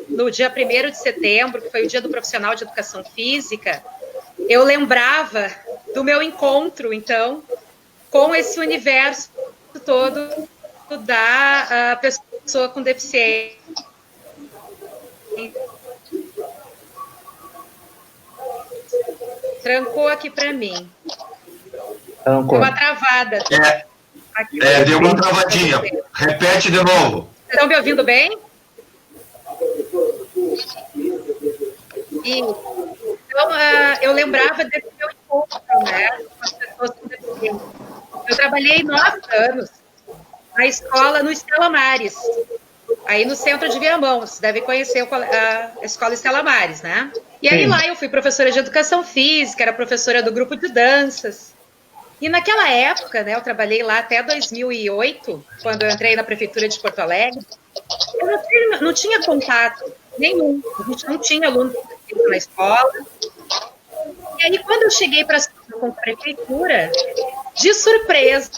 No dia 1º de setembro, que foi o dia do profissional de educação física, eu lembrava do meu encontro, então, com esse universo todo da pessoa com deficiência. Trancou aqui para mim. Deu uma travada. Deu uma travadinha. Repete de novo. Estão me ouvindo bem? Então, eu lembrava desse meu encontro, né, com as pessoas com deficiência. Eu trabalhei 9 anos na escola, no Estela Maris, aí no centro de Viamão. Vocês devem conhecer a escola Estela Maris, né? E aí lá eu fui professora de educação física, era professora do grupo de danças. E naquela época, né, eu trabalhei lá até 2008, quando eu entrei na prefeitura de Porto Alegre, eu não tinha contato nenhum, a gente não tinha aluno na escola. E aí, quando eu cheguei para com a prefeitura, de surpresa,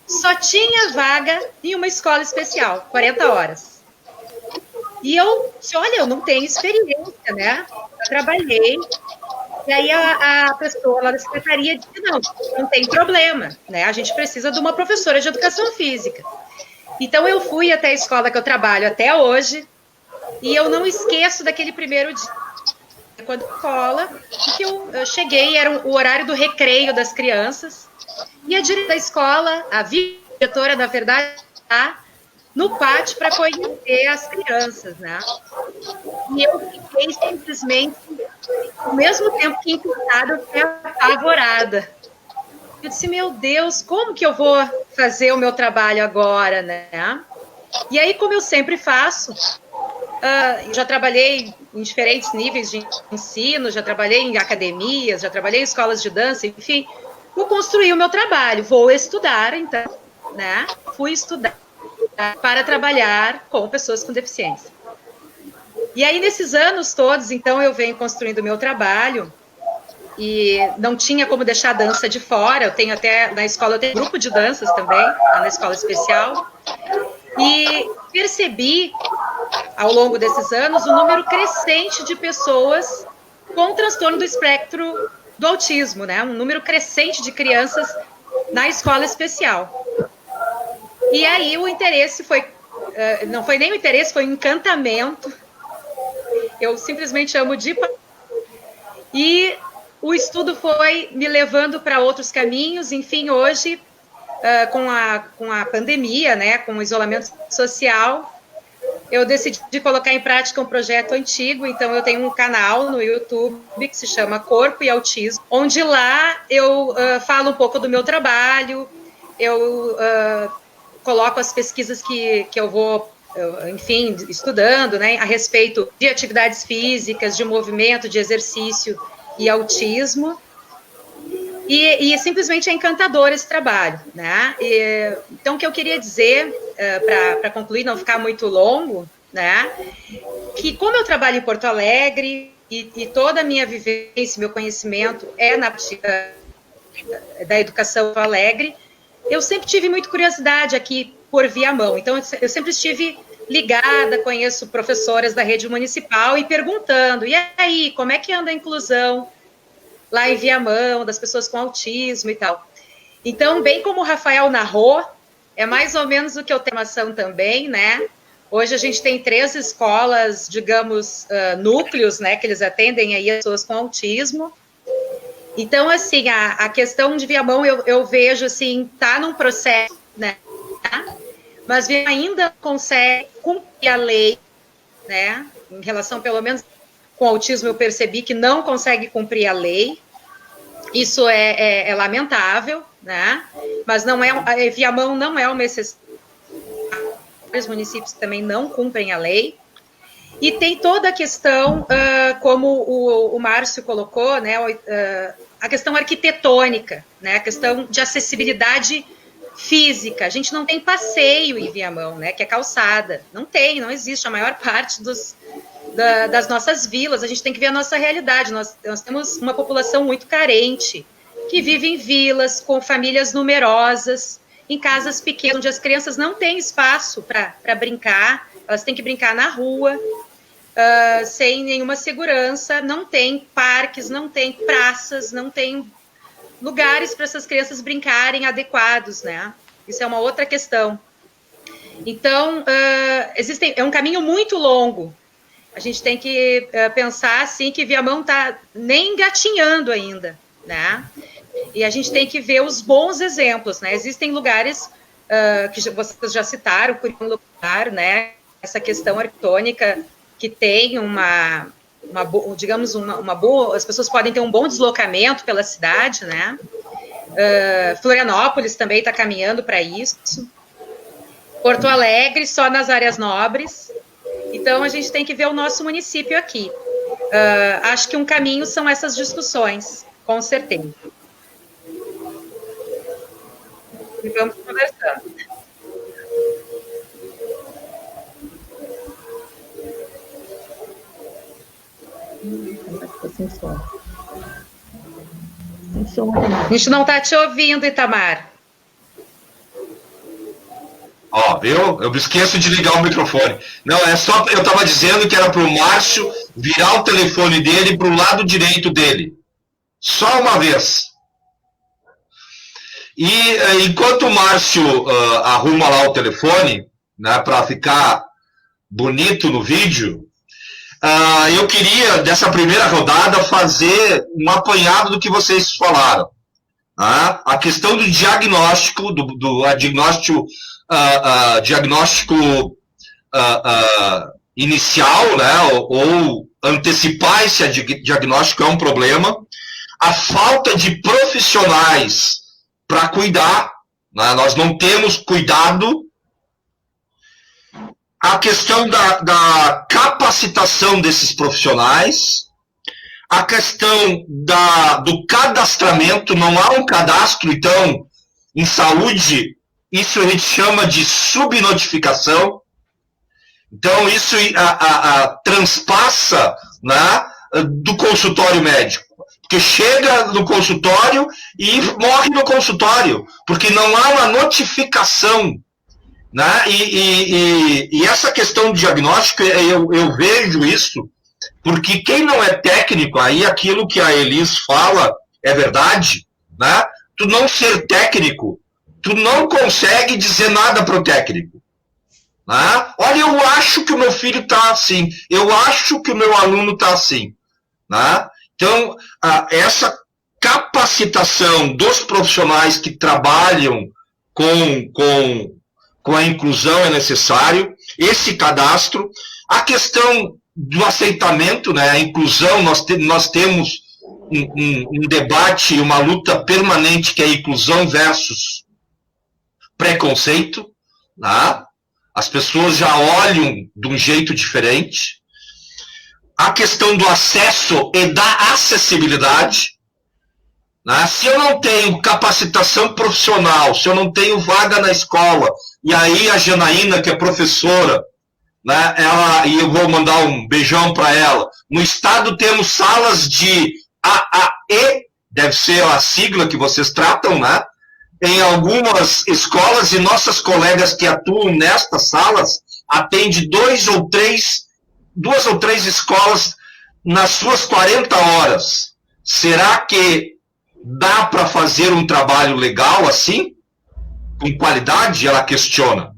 só tinha vaga em uma escola especial, 40 horas. E eu disse, olha, eu não tenho experiência, né? Eu trabalhei. E aí a pessoa lá da secretaria disse, não tem problema, né? A gente precisa de uma professora de educação física. Então eu fui até a escola que eu trabalho até hoje, e eu não esqueço daquele primeiro dia, quando escola, que eu cheguei, era o horário do recreio das crianças, e a diretora da escola, a diretora, na verdade, está no pátio para conhecer as crianças, né? E eu fiquei simplesmente, ao mesmo tempo que encantada, eu fiquei apavorada. Eu disse, meu Deus, como que eu vou fazer o meu trabalho agora, né? E aí, como eu sempre faço, já trabalhei em diferentes níveis de ensino, já trabalhei em academias, já trabalhei em escolas de dança, enfim, vou construir o meu trabalho, vou estudar, então, né? Fui estudar para trabalhar com pessoas com deficiência. E aí, nesses anos todos, então, eu venho construindo o meu trabalho, e não tinha como deixar a dança de fora. Eu tenho até, na escola, eu tenho um grupo de danças também, na escola especial, e percebi, ao longo desses anos, o número crescente de pessoas com transtorno do espectro do autismo, né? Um número crescente de crianças na escola especial. E aí o interesse foi, não foi nem o interesse, foi um encantamento. Eu simplesmente amo de... E o estudo foi me levando para outros caminhos. Enfim, hoje, com a pandemia, né, com o isolamento social, eu decidi colocar em prática um projeto antigo. Então, eu tenho um canal no YouTube que se chama Corpo e Autismo, onde lá eu falo um pouco do meu trabalho, eu coloco as pesquisas que eu vou, enfim, estudando, né, a respeito de atividades físicas, de movimento, de exercício e autismo, e simplesmente é encantador esse trabalho, né? Então, o que eu queria dizer, para concluir, não ficar muito longo, né, que como eu trabalho em Porto Alegre, e toda a minha vivência, meu conhecimento é na da educação em Porto Alegre, eu sempre tive muita curiosidade aqui por Viamão. Então, eu sempre estive ligada, conheço professoras da rede municipal e perguntando, e aí, como é que anda a inclusão lá em Viamão, das pessoas com autismo e tal. Então, bem como o Rafael narrou, é mais ou menos o que eu tenho formação também, né? Hoje a gente tem 3 escolas, digamos, núcleos, né, que eles atendem aí as pessoas com autismo. Então, assim, a questão de Viamão, eu vejo, assim, tá num processo, né? Mas ainda consegue cumprir a lei, né? Em relação, pelo menos, com autismo, eu percebi que não consegue cumprir a lei. Isso é lamentável, né? Mas não é, Viamão não é uma exceção. Os municípios também não cumprem a lei. E tem toda a questão, como o Márcio colocou, né? A questão arquitetônica, né? A questão de acessibilidade física. A gente não tem passeio em Viamão, né? Que é calçada. Não existe. A maior parte das nossas vilas, a gente tem que ver a nossa realidade. Nós temos uma população muito carente, que vive em vilas, com famílias numerosas, em casas pequenas, onde as crianças não têm espaço para brincar, elas têm que brincar na rua, sem nenhuma segurança, não tem parques, não tem praças, não tem lugares para essas crianças brincarem adequados, né? Isso é uma outra questão. Então, é um caminho muito longo. A gente tem que pensar, assim, que Viamão está nem engatinhando ainda, né? E a gente tem que ver os bons exemplos, né? Existem lugares que vocês já citaram, por um lugar, né? Essa questão arquitetônica que tem digamos, uma boa... As pessoas podem ter um bom deslocamento pela cidade, né? Florianópolis também está caminhando para isso. Porto Alegre, só nas áreas nobres. Então, a gente tem que ver o nosso município aqui. Acho que um caminho são essas discussões, com certeza. E vamos conversando. A gente não está te ouvindo, Itamar. Ó, viu? Eu esqueço de ligar o microfone. Não, é só... Eu estava dizendo que era para o Márcio virar o telefone dele para o lado direito dele. Só uma vez. E enquanto o Márcio arruma lá o telefone, né, para ficar bonito no vídeo, eu queria, dessa primeira rodada, fazer um apanhado do que vocês falaram. A questão do diagnóstico, diagnóstico inicial, né, ou antecipar esse diagnóstico é um problema. A falta de profissionais para cuidar, né, nós não temos cuidado. A questão da capacitação desses profissionais, a questão do cadastramento, não há um cadastro, então, em saúde, isso a gente chama de subnotificação. Então, isso transpassa, né, do consultório médico. Porque chega no consultório e morre no consultório, porque não há uma notificação. Né? E essa questão do diagnóstico, eu vejo isso, porque quem não é técnico, aí aquilo que a Elis fala é verdade, né? Tu não ser técnico, tu não consegue dizer nada para o técnico. Né? Olha, eu acho que o meu filho está assim, eu acho que o meu aluno está assim. Né? Então, essa capacitação dos profissionais que trabalham com a inclusão é necessário, esse cadastro, a questão do aceitamento, né, a inclusão, nós temos um debate, uma luta permanente que é a inclusão versus preconceito, né? As pessoas já olham de um jeito diferente. A questão do acesso e da acessibilidade, né? Se eu não tenho capacitação profissional, se eu não tenho vaga na escola, e aí a Janaína, que é professora, né, e eu vou mandar um beijão para ela, no estado temos salas de AAE, deve ser a sigla que vocês tratam, né, em algumas escolas, e nossas colegas que atuam nestas salas atendem duas ou três escolas nas suas 40 horas. Será que dá para fazer um trabalho legal assim? Com qualidade? Ela questiona.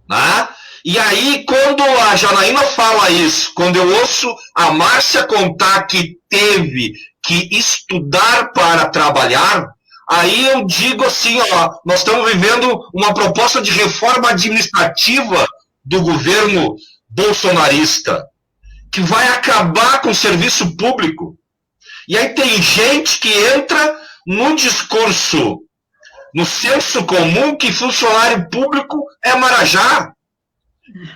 Né? E aí, quando a Janaína fala isso, quando eu ouço a Márcia contar que teve que estudar para trabalhar, aí eu digo assim, ó, nós estamos vivendo uma proposta de reforma administrativa do governo bolsonarista, que vai acabar com o serviço público. E aí tem gente que entra no discurso, no senso comum, que funcionário público é marajá.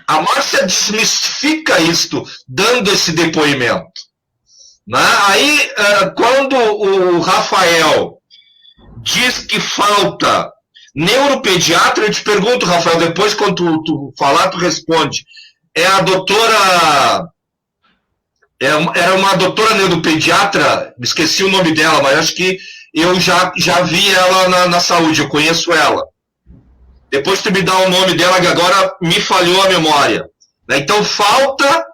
A Márcia desmistifica isto, dando esse depoimento. Né? Aí, quando o Rafael diz que falta neuropediatra, eu te pergunto, Rafael, depois quando tu falar, tu responde. É a doutora... Era uma doutora neuropediatra, esqueci o nome dela, mas acho que eu já vi ela na saúde, eu conheço ela. Depois tu me dá o nome dela, que agora me falhou a memória. Então, falta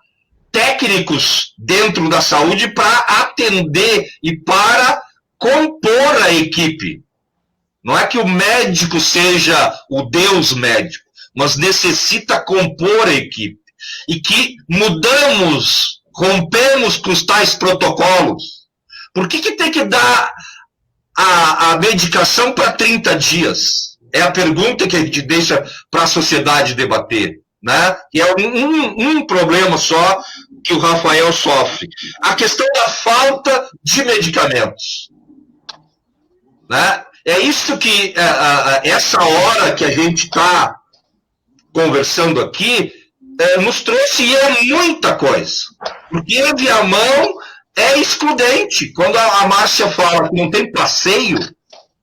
técnicos dentro da saúde para atender e para compor a equipe. Não é que o médico seja o Deus médico, mas necessita compor a equipe. E que rompemos com os tais protocolos. Por que tem que dar a medicação para 30 dias? É a pergunta que a gente deixa para a sociedade debater. Né? E é um problema só que o Rafael sofre. A questão da falta de medicamentos. Né? É isso que, essa hora que a gente está conversando aqui, nos trouxe, e é muita coisa. Porque Viamão é excludente. Quando a Márcia fala que não tem passeio,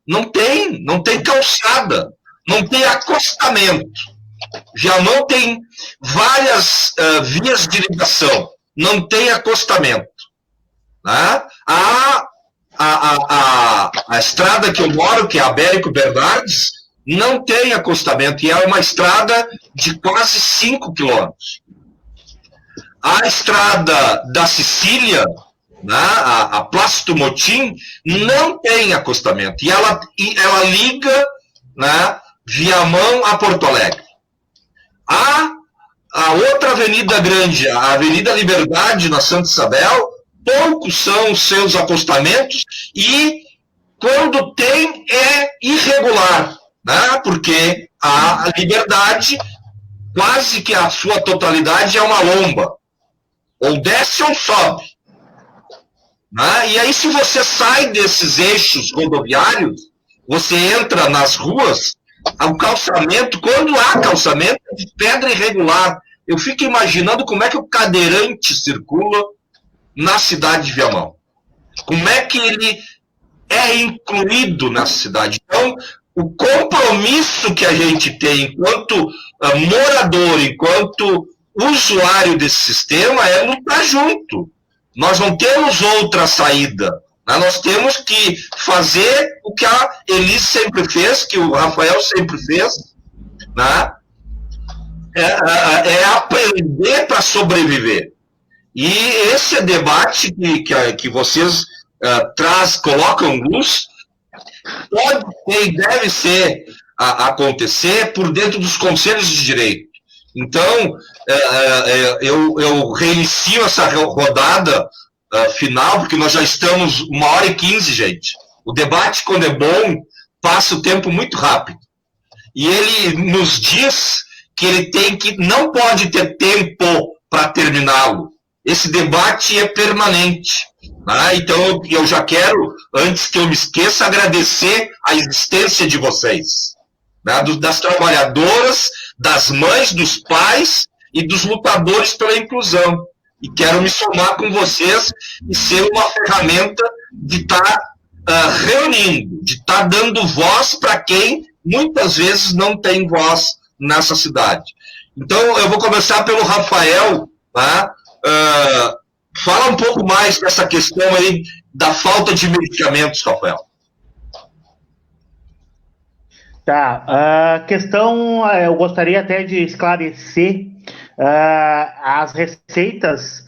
não tem calçada, não tem acostamento. Viamão tem várias vias de ligação, não tem acostamento. Né? A A estrada que eu moro, que é a Américo Bernardes, não tem acostamento, e é uma estrada de quase 5 quilômetros. A estrada da Sicília, né, a Plácido Motim, não tem acostamento, e ela liga, né, Viamão a Porto Alegre. A outra avenida grande, a Avenida Liberdade, na Santa Isabel, poucos são os seus acostamentos, e quando tem é irregular, né? Porque a Liberdade, quase que a sua totalidade é uma lomba, ou desce ou sobe, né? E aí, se você sai desses eixos rodoviários, você entra nas ruas, o calçamento, quando há calçamento, é de pedra irregular. Eu fico imaginando como é que o cadeirante circula na cidade de Viamão. Como é que ele é incluído nessa cidade? Então, o compromisso que a gente tem enquanto morador, enquanto usuário desse sistema, é lutar junto. Nós não temos outra saída. Né? Nós temos que fazer o que a Elis sempre fez, que o Rafael sempre fez, né? É aprender para sobreviver. E esse debate que vocês colocam luz, pode ser e deve ser acontecer por dentro dos conselhos de direito. Então, eu reinicio essa rodada final, porque nós já estamos 1h15, gente. O debate, quando é bom, passa o tempo muito rápido. E ele nos diz que ele não pode ter tempo para terminá-lo. Esse debate é permanente. Né? Então, eu já quero, antes que eu me esqueça, agradecer a existência de vocês, né? Das trabalhadoras, das mães, dos pais e dos lutadores pela inclusão. E quero me somar com vocês e ser uma ferramenta de estar reunindo, de estar dando voz para quem muitas vezes não tem voz nessa cidade. Então, eu vou começar pelo Rafael, tá? Fala um pouco mais dessa questão aí da falta de medicamentos, Rafael. Tá, a questão, eu gostaria até de esclarecer, as receitas,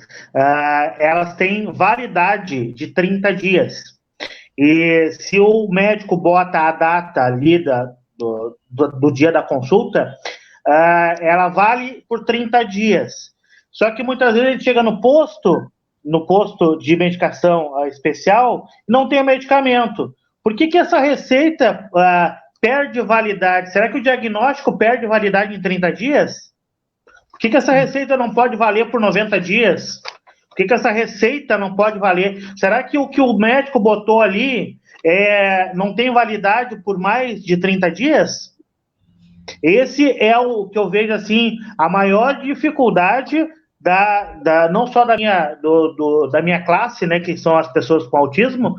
elas têm validade de 30 dias, e se o médico bota a data ali do dia da consulta, ela vale por 30 dias, só que muitas vezes a gente chega no posto de medicação especial, não tem o medicamento. Por que essa receita perde validade? Será que o diagnóstico perde validade em 30 dias? Por que essa receita não pode valer por 90 dias? Por que essa receita não pode valer? Será que o que o médico botou ali não tem validade por mais de 30 dias? Esse é o que eu vejo assim, a maior dificuldade não só da minha classe, né, que são as pessoas com autismo,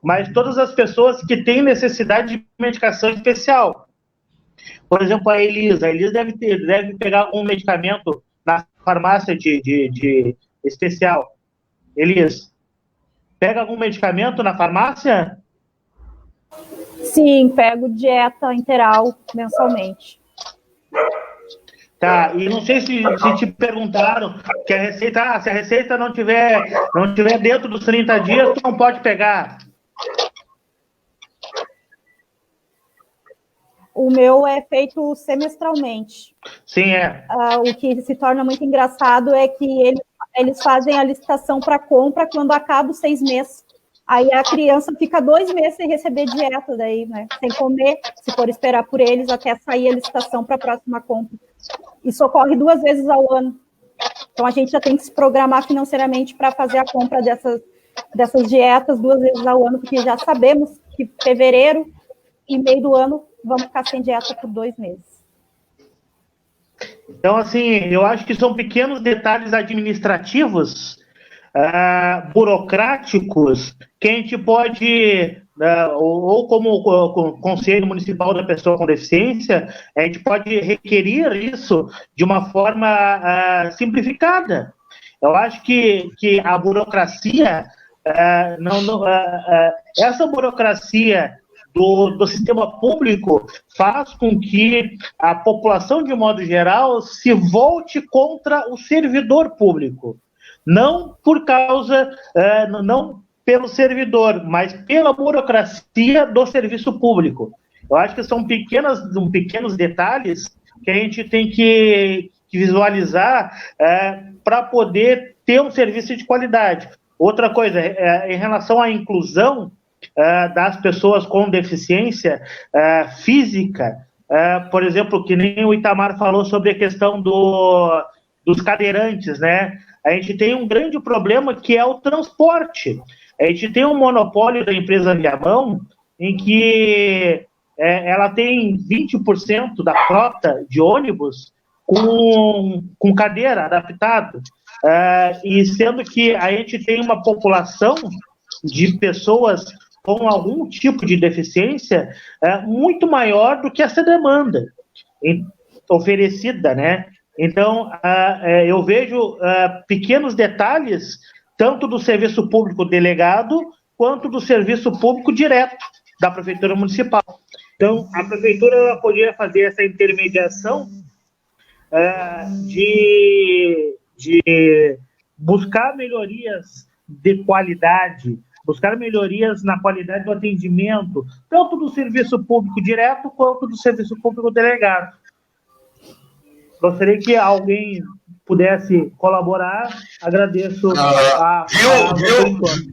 mas todas as pessoas que têm necessidade de medicação especial. Por exemplo, a Elis deve pegar algum medicamento na farmácia de especial. Elis, pega algum medicamento na farmácia? Sim, pego dieta integral mensalmente. Tá, e não sei se te perguntaram que a receita, se a receita não tiver dentro dos 30 dias, tu não pode pegar. O meu é feito semestralmente. Sim, é. O que se torna muito engraçado é que eles fazem a licitação para compra quando acaba os 6 meses. Aí a criança fica 2 meses sem receber dieta, daí, né? Sem comer, se for esperar por eles até sair a licitação para a próxima compra. Isso ocorre 2 vezes ao ano. Então, a gente já tem que se programar financeiramente para fazer a compra dessas dietas 2 vezes ao ano, porque já sabemos que fevereiro e meio do ano vamos ficar sem dieta por 2 meses. Então, assim, eu acho que são pequenos detalhes administrativos, burocráticos, que a gente pode, ou como Conselho Municipal da Pessoa com Deficiência, a gente pode requerir isso de uma forma simplificada. Eu acho que a burocracia, essa burocracia do sistema público faz com que a população, de modo geral, se volte contra o servidor público. Não por causa, não pelo servidor, mas pela burocracia do serviço público. Eu acho que são pequenos detalhes que a gente tem que visualizar para poder ter um serviço de qualidade. Outra coisa, em relação à inclusão das pessoas com deficiência física, por exemplo, que nem o Itamar falou sobre a questão dos cadeirantes, né? A gente tem um grande problema que é o transporte. A gente tem um monopólio da empresa Viamão, em que ela tem 20% da frota de ônibus com cadeira adaptada, e sendo que a gente tem uma população de pessoas com algum tipo de deficiência muito maior do que essa demanda oferecida, né? Então, eu vejo pequenos detalhes, tanto do serviço público delegado, quanto do serviço público direto da Prefeitura Municipal. Então, a Prefeitura poderia fazer essa intermediação de buscar melhorias de qualidade, buscar melhorias na qualidade do atendimento, tanto do serviço público direto, quanto do serviço público delegado. Gostaria que alguém pudesse colaborar. Agradeço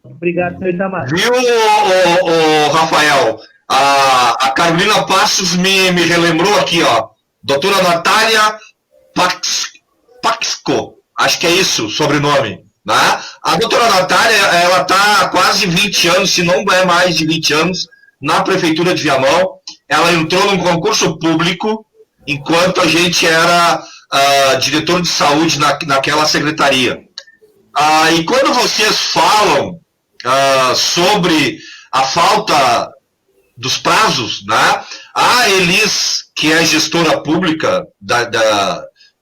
Obrigado, senhor Itamar. Viu, Rafael? A Carolina Passos me relembrou aqui, ó. Doutora Natália Paxco, acho que é isso o sobrenome. Né? A doutora Natália, ela está há quase 20 anos, se não é mais de 20 anos, na Prefeitura de Viamão. Ela entrou num concurso público, enquanto a gente era diretor de saúde naquela secretaria. E quando vocês falam sobre a falta dos prazos, né? A Elis, que é gestora pública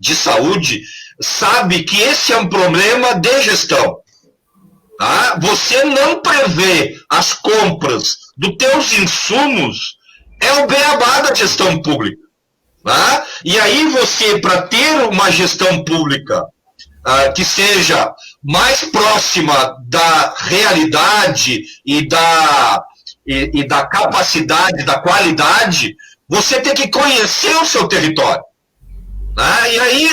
de saúde, sabe que esse é um problema de gestão. Tá? Você não prevê as compras dos teus insumos, é o beabá da gestão pública. Tá? E aí você, para ter uma gestão pública que seja mais próxima da realidade e da capacidade, da qualidade, você tem que conhecer o seu território. Né? E aí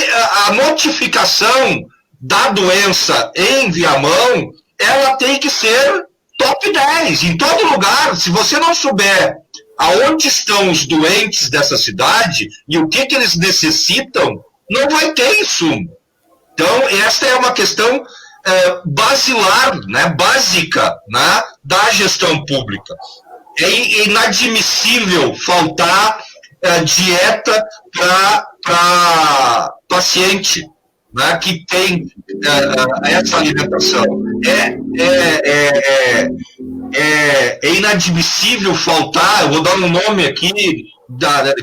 a notificação da doença em Viamão, ela tem que ser top 10, em todo lugar. Se você não souber aonde estão os doentes dessa cidade e o que eles necessitam, não vai ter insumo. Então, esta é uma questão basilar, né, básica, né, da gestão pública. É inadmissível faltar dieta para paciente, né, que tem essa alimentação. É inadmissível faltar, eu vou dar um nome aqui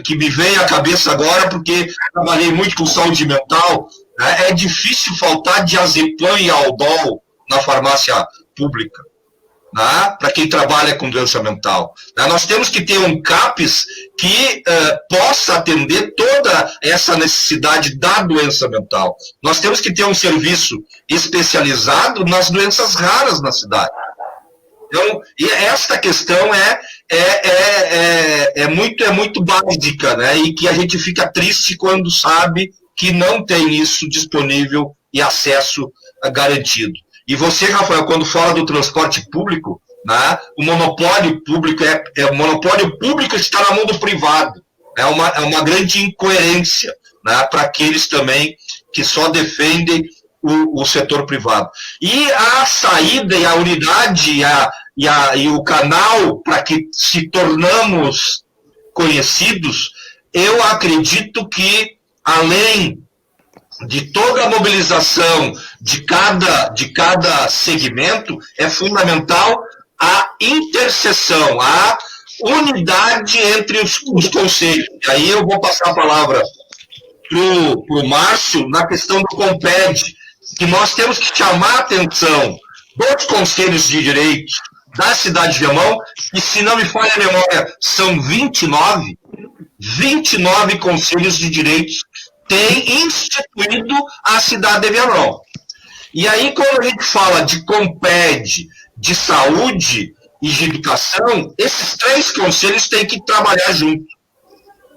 que me veio à cabeça agora, porque trabalhei muito com saúde mental. É difícil faltar diazepam e aldol na farmácia pública, né? Para quem trabalha com doença mental. Né? Nós temos que ter um CAPES que possa atender toda essa necessidade da doença mental. Nós temos que ter um serviço especializado nas doenças raras na cidade. Então, e esta questão é muito básica, né? E que a gente fica triste quando sabe que não tem isso disponível e acesso garantido. E você, Rafael, quando fala do transporte público, né, o monopólio público o monopólio público está na mão do privado. É uma grande incoerência, né, para aqueles também que só defendem o setor privado. E a saída e a unidade e o canal para que se tornamos conhecidos, eu acredito que, além de toda a mobilização de cada segmento, é fundamental a interseção, a unidade entre os conselhos. E aí eu vou passar a palavra para o Márcio na questão do Comped, que nós temos que chamar a atenção 2 conselhos de direito da cidade de Viamão, e se não me falha a memória, são 29 conselhos de direito têm instituído a cidade de Viamão. E aí, quando a gente fala de Comped, de saúde e de educação, esses 3 conselhos têm que trabalhar junto.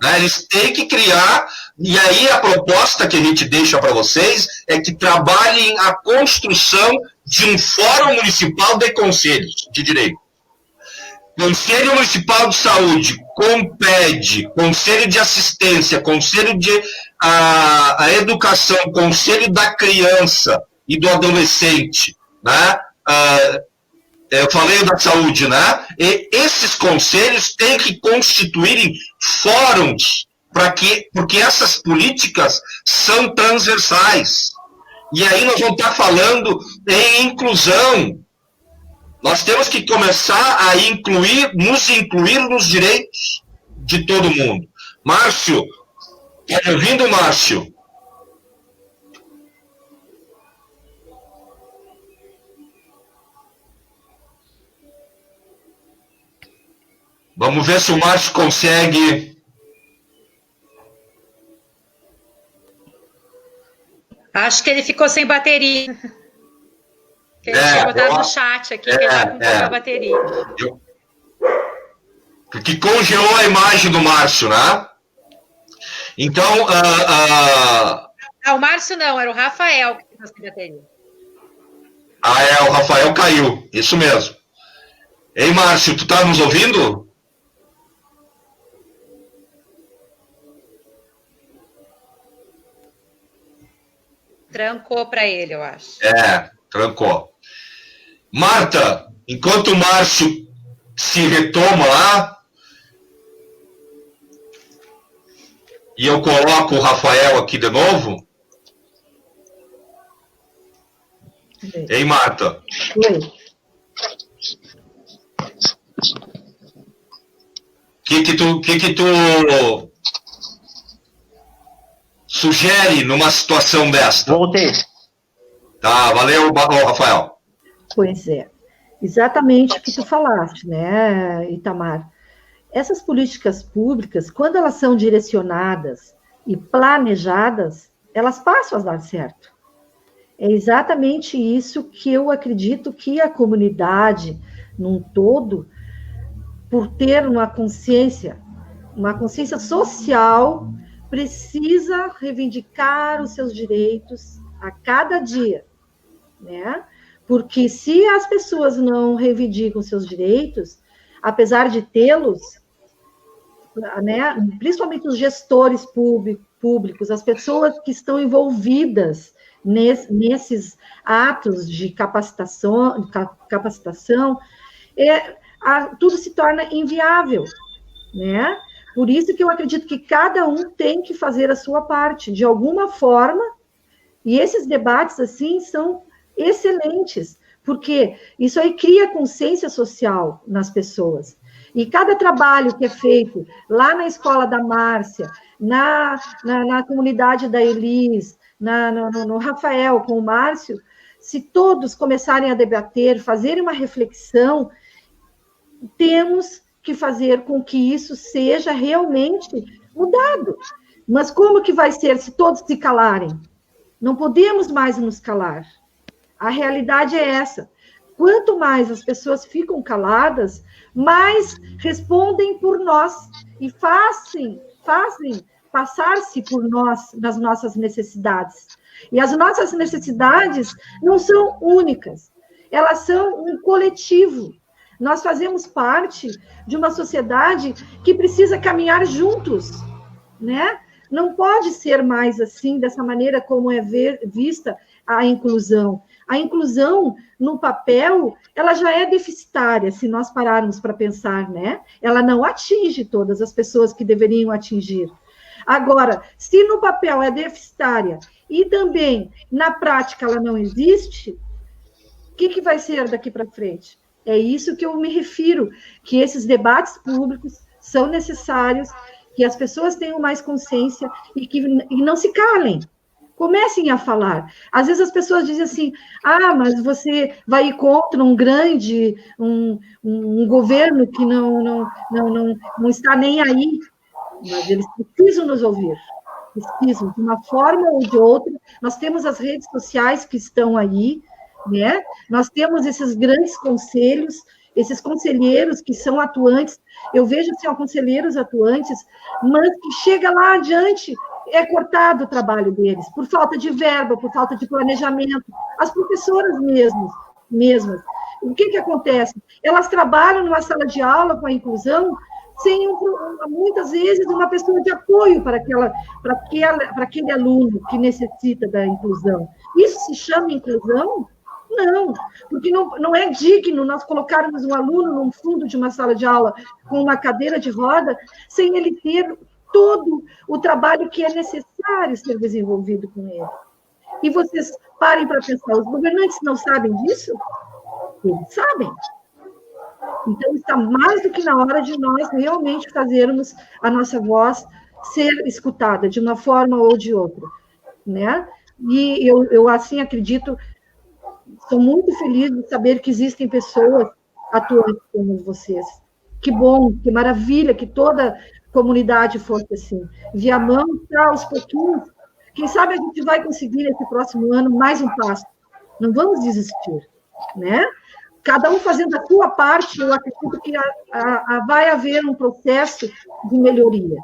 Né? Eles têm que criar, e aí a proposta que a gente deixa para vocês é que trabalhem a construção de um fórum municipal de conselhos de direito. Conselho Municipal de Saúde, Comped, Conselho de Assistência, Conselho de a Educação, Conselho da Criança e do Adolescente, né? Eu falei da saúde, né? E esses conselhos têm que constituírem fóruns, porque essas políticas são transversais. E aí nós vamos estar falando em inclusão. Nós temos que começar a nos incluir nos direitos de todo mundo. Márcio, está me ouvindo, Márcio? Vamos ver se o Márcio consegue. Acho que ele ficou sem bateria. Ele tinha botado no chat aqui, que ele está com pouca bateria. Porque congelou a imagem do Márcio, né? Então... o Márcio não, era o Rafael que ficou sem bateria. O Rafael caiu, isso mesmo. Ei, Márcio, tu tá nos ouvindo? Trancou para ele, eu acho. Trancou. Marta, enquanto o Márcio se retoma lá, e eu coloco o Rafael aqui de novo. Ei, Marta. Oi. O que tu sugere numa situação desta? Voltei. Tá, valeu, Rafael. Pois é, exatamente o que tu falaste, né, Itamar? Essas políticas públicas, quando elas são direcionadas e planejadas, elas passam a dar certo. É exatamente isso que eu acredito que a comunidade, num todo, por ter uma consciência social, precisa reivindicar os seus direitos a cada dia, né? Porque se as pessoas não reivindicam seus direitos, apesar de tê-los, né, principalmente os gestores públicos, as pessoas que estão envolvidas nesses atos de capacitação, tudo se torna inviável, né? Por isso que eu acredito que cada um tem que fazer a sua parte, de alguma forma, e esses debates, assim, são excelentes, porque isso aí cria consciência social nas pessoas. E cada trabalho que é feito lá na escola da Márcia, na comunidade da Elis, no Rafael com o Márcio, se todos começarem a debater, fazerem uma reflexão, temos que fazer com que isso seja realmente mudado. Mas como que vai ser se todos se calarem? Não podemos mais nos calar. A realidade é essa. Quanto mais as pessoas ficam caladas, mais respondem por nós e fazem passar-se por nós nas nossas necessidades. E as nossas necessidades não são únicas, elas são um coletivo. Nós fazemos parte de uma sociedade que precisa caminhar juntos, né? Não pode ser mais assim, dessa maneira como é vista a inclusão. A inclusão, no papel, ela já é deficitária, se nós pararmos para pensar, né? Ela não atinge todas as pessoas que deveriam atingir. Agora, se no papel é deficitária e também na prática ela não existe, o que vai ser daqui para frente? É isso que eu me refiro, que esses debates públicos são necessários, que as pessoas tenham mais consciência e não se calem. Comecem a falar. Às vezes as pessoas dizem assim, mas você vai ir contra um grande, um governo que não está nem aí. Mas eles precisam nos ouvir. Precisam, de uma forma ou de outra. Nós temos as redes sociais que estão aí, né? Nós temos esses grandes conselhos, esses conselheiros que são atuantes. Eu vejo assim, conselheiros atuantes, mas que chega lá adiante, é cortado o trabalho deles, por falta de verba, por falta de planejamento. As professoras mesmas. O que acontece? Elas trabalham numa sala de aula com a inclusão, sem, muitas vezes, uma pessoa de apoio para aquele aluno que necessita da inclusão. Isso se chama inclusão? Não, porque não é digno nós colocarmos um aluno no fundo de uma sala de aula com uma cadeira de roda, sem ele ter todo o trabalho que é necessário ser desenvolvido com ele. E vocês parem para pensar, os governantes não sabem disso? Eles sabem. Então, está mais do que na hora de nós realmente fazermos a nossa voz ser escutada de uma forma ou de outra, né? E eu assim, acredito, estou muito feliz de saber que existem pessoas atuantes como vocês. Que bom, que maravilha, que toda comunidade fosse assim. Viamão está aos pouquinhos. Quem sabe a gente vai conseguir, esse próximo ano, mais um passo. Não vamos desistir, né? Cada um fazendo a sua parte, eu acredito que vai haver um processo de melhoria.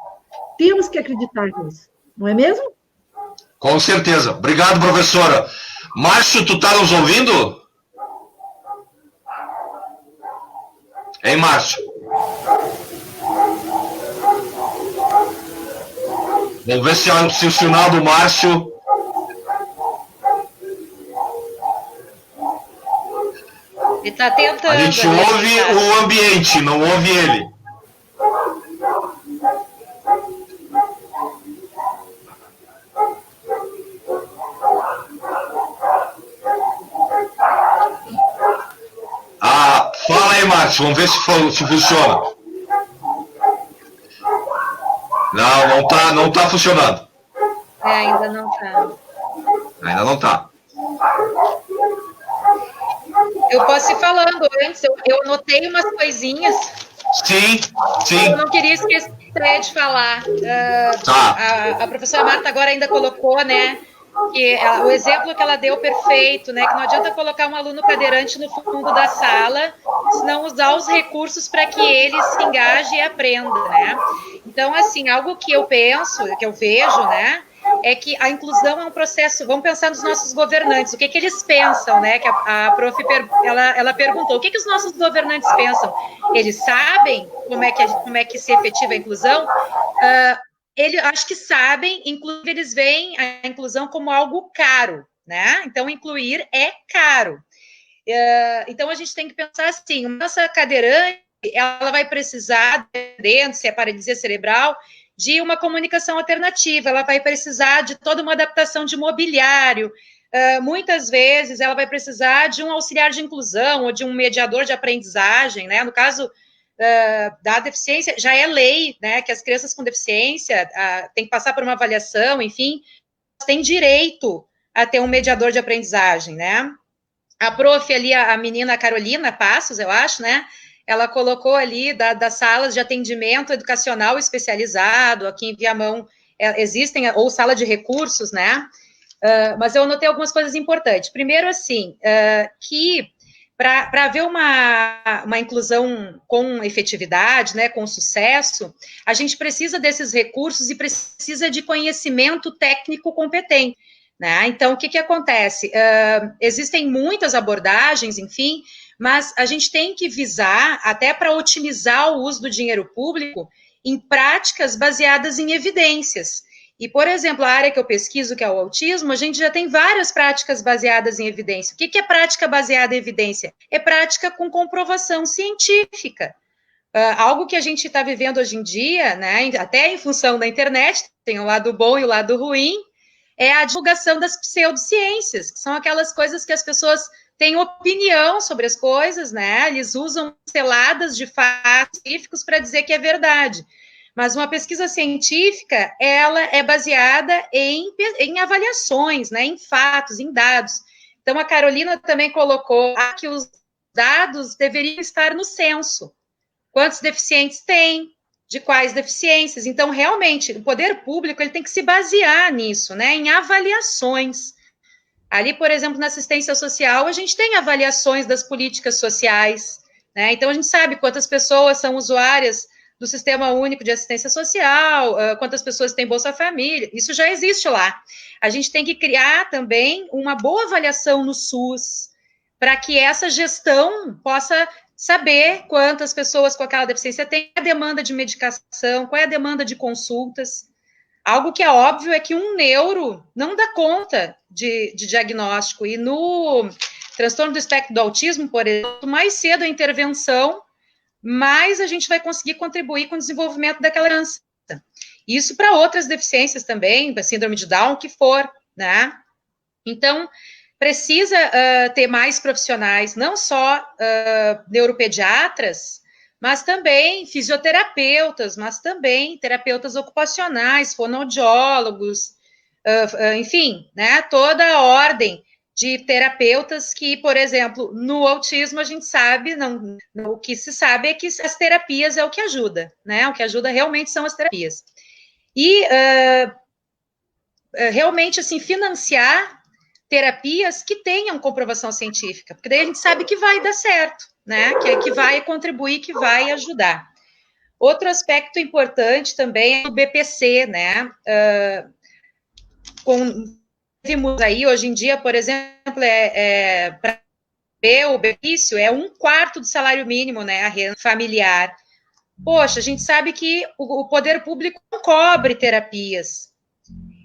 Temos que acreditar nisso, não é mesmo? Com certeza. Obrigado, professora. Márcio, tu tá nos ouvindo? Hein, Márcio? Vamos ver se o sinal do Márcio... Ele está tentando. A gente ouve o ambiente, não ouve ele. Fala aí, Márcio, vamos ver se funciona. Não tá funcionando. Ainda não tá. Ainda não tá. Eu posso ir falando antes, eu anotei umas coisinhas. Sim. Eu não queria esquecer de falar. A professora Marta agora ainda colocou, né, que o exemplo que ela deu perfeito, né, que não adianta colocar um aluno cadeirante no fundo da sala, se não usar os recursos para que ele se engaje e aprenda, né? Então, assim, algo que eu penso, que eu vejo, né, é que a inclusão é um processo. Vamos pensar nos nossos governantes, o que eles pensam, né? Que a prof. Ela perguntou, o que os nossos governantes pensam? Eles sabem como é que se efetiva a inclusão? Acho que sabem, inclusive eles veem a inclusão como algo caro, né? Então, incluir é caro. Então, a gente tem que pensar assim, nossa cadeirante, ela vai precisar, dentro, se é paralisia cerebral, de uma comunicação alternativa, ela vai precisar de toda uma adaptação de mobiliário, muitas vezes ela vai precisar de um auxiliar de inclusão ou de um mediador de aprendizagem, né? No caso da deficiência, já é lei, né, que as crianças com deficiência têm que passar por uma avaliação, enfim, têm direito a ter um mediador de aprendizagem, né? A prof ali, a menina Carolina Passos, eu acho, né? Ela colocou ali das salas de atendimento educacional especializado, aqui em Viamão existem, ou sala de recursos, né? Mas eu anotei algumas coisas importantes. Primeiro, assim, que para haver uma inclusão com efetividade, né, com sucesso, a gente precisa desses recursos e precisa de conhecimento técnico competente, né? Então, o que acontece? Existem muitas abordagens, enfim, mas a gente tem que visar, até para otimizar o uso do dinheiro público, em práticas baseadas em evidências. E, por exemplo, a área que eu pesquiso, que é o autismo, a gente já tem várias práticas baseadas em evidência. O que é prática baseada em evidência? É prática com comprovação científica. Algo que a gente está vivendo hoje em dia, né, até em função da internet, tem o lado bom e o lado ruim, é a divulgação das pseudociências, que são aquelas coisas que as pessoas têm opinião sobre as coisas, né? Eles usam seladas de fatos científicos para dizer que é verdade. Mas uma pesquisa científica, ela é baseada em avaliações, né, em fatos, em dados. Então, a Carolina também colocou que os dados deveriam estar no censo. Quantos deficientes tem? De quais deficiências? Então, realmente, o poder público ele tem que se basear nisso, né, em avaliações. Ali, por exemplo, na assistência social, a gente tem avaliações das políticas sociais, né? Então, a gente sabe quantas pessoas são usuárias do Sistema Único de Assistência Social, quantas pessoas têm Bolsa Família, isso já existe lá. A gente tem que criar também uma boa avaliação no SUS, para que essa gestão possa saber quantas pessoas com aquela deficiência têm, a demanda de medicação, qual é a demanda de consultas. Algo que é óbvio é que um neuro não dá conta de diagnóstico, e no transtorno do espectro do autismo, por exemplo, mais cedo a intervenção, mais a gente vai conseguir contribuir com o desenvolvimento daquela criança. Isso para outras deficiências também, para síndrome de Down, o que for, né? Então, precisa ter mais profissionais, não só neuropediatras, mas também fisioterapeutas, mas também terapeutas ocupacionais, fonoaudiólogos, enfim, né, toda a ordem de terapeutas que, por exemplo, no autismo a gente sabe, o que se sabe é que as terapias é o que ajuda, né, o que ajuda realmente são as terapias. E realmente, assim, financiar terapias que tenham comprovação científica, porque daí a gente sabe que vai dar certo, né, que vai contribuir, que vai ajudar. Outro aspecto importante também é o BPC, né, vimos aí, hoje em dia, por exemplo, para ver o benefício, é 1/4 do salário mínimo, né, a renda familiar. Poxa, a gente sabe que o poder público não cobre terapias,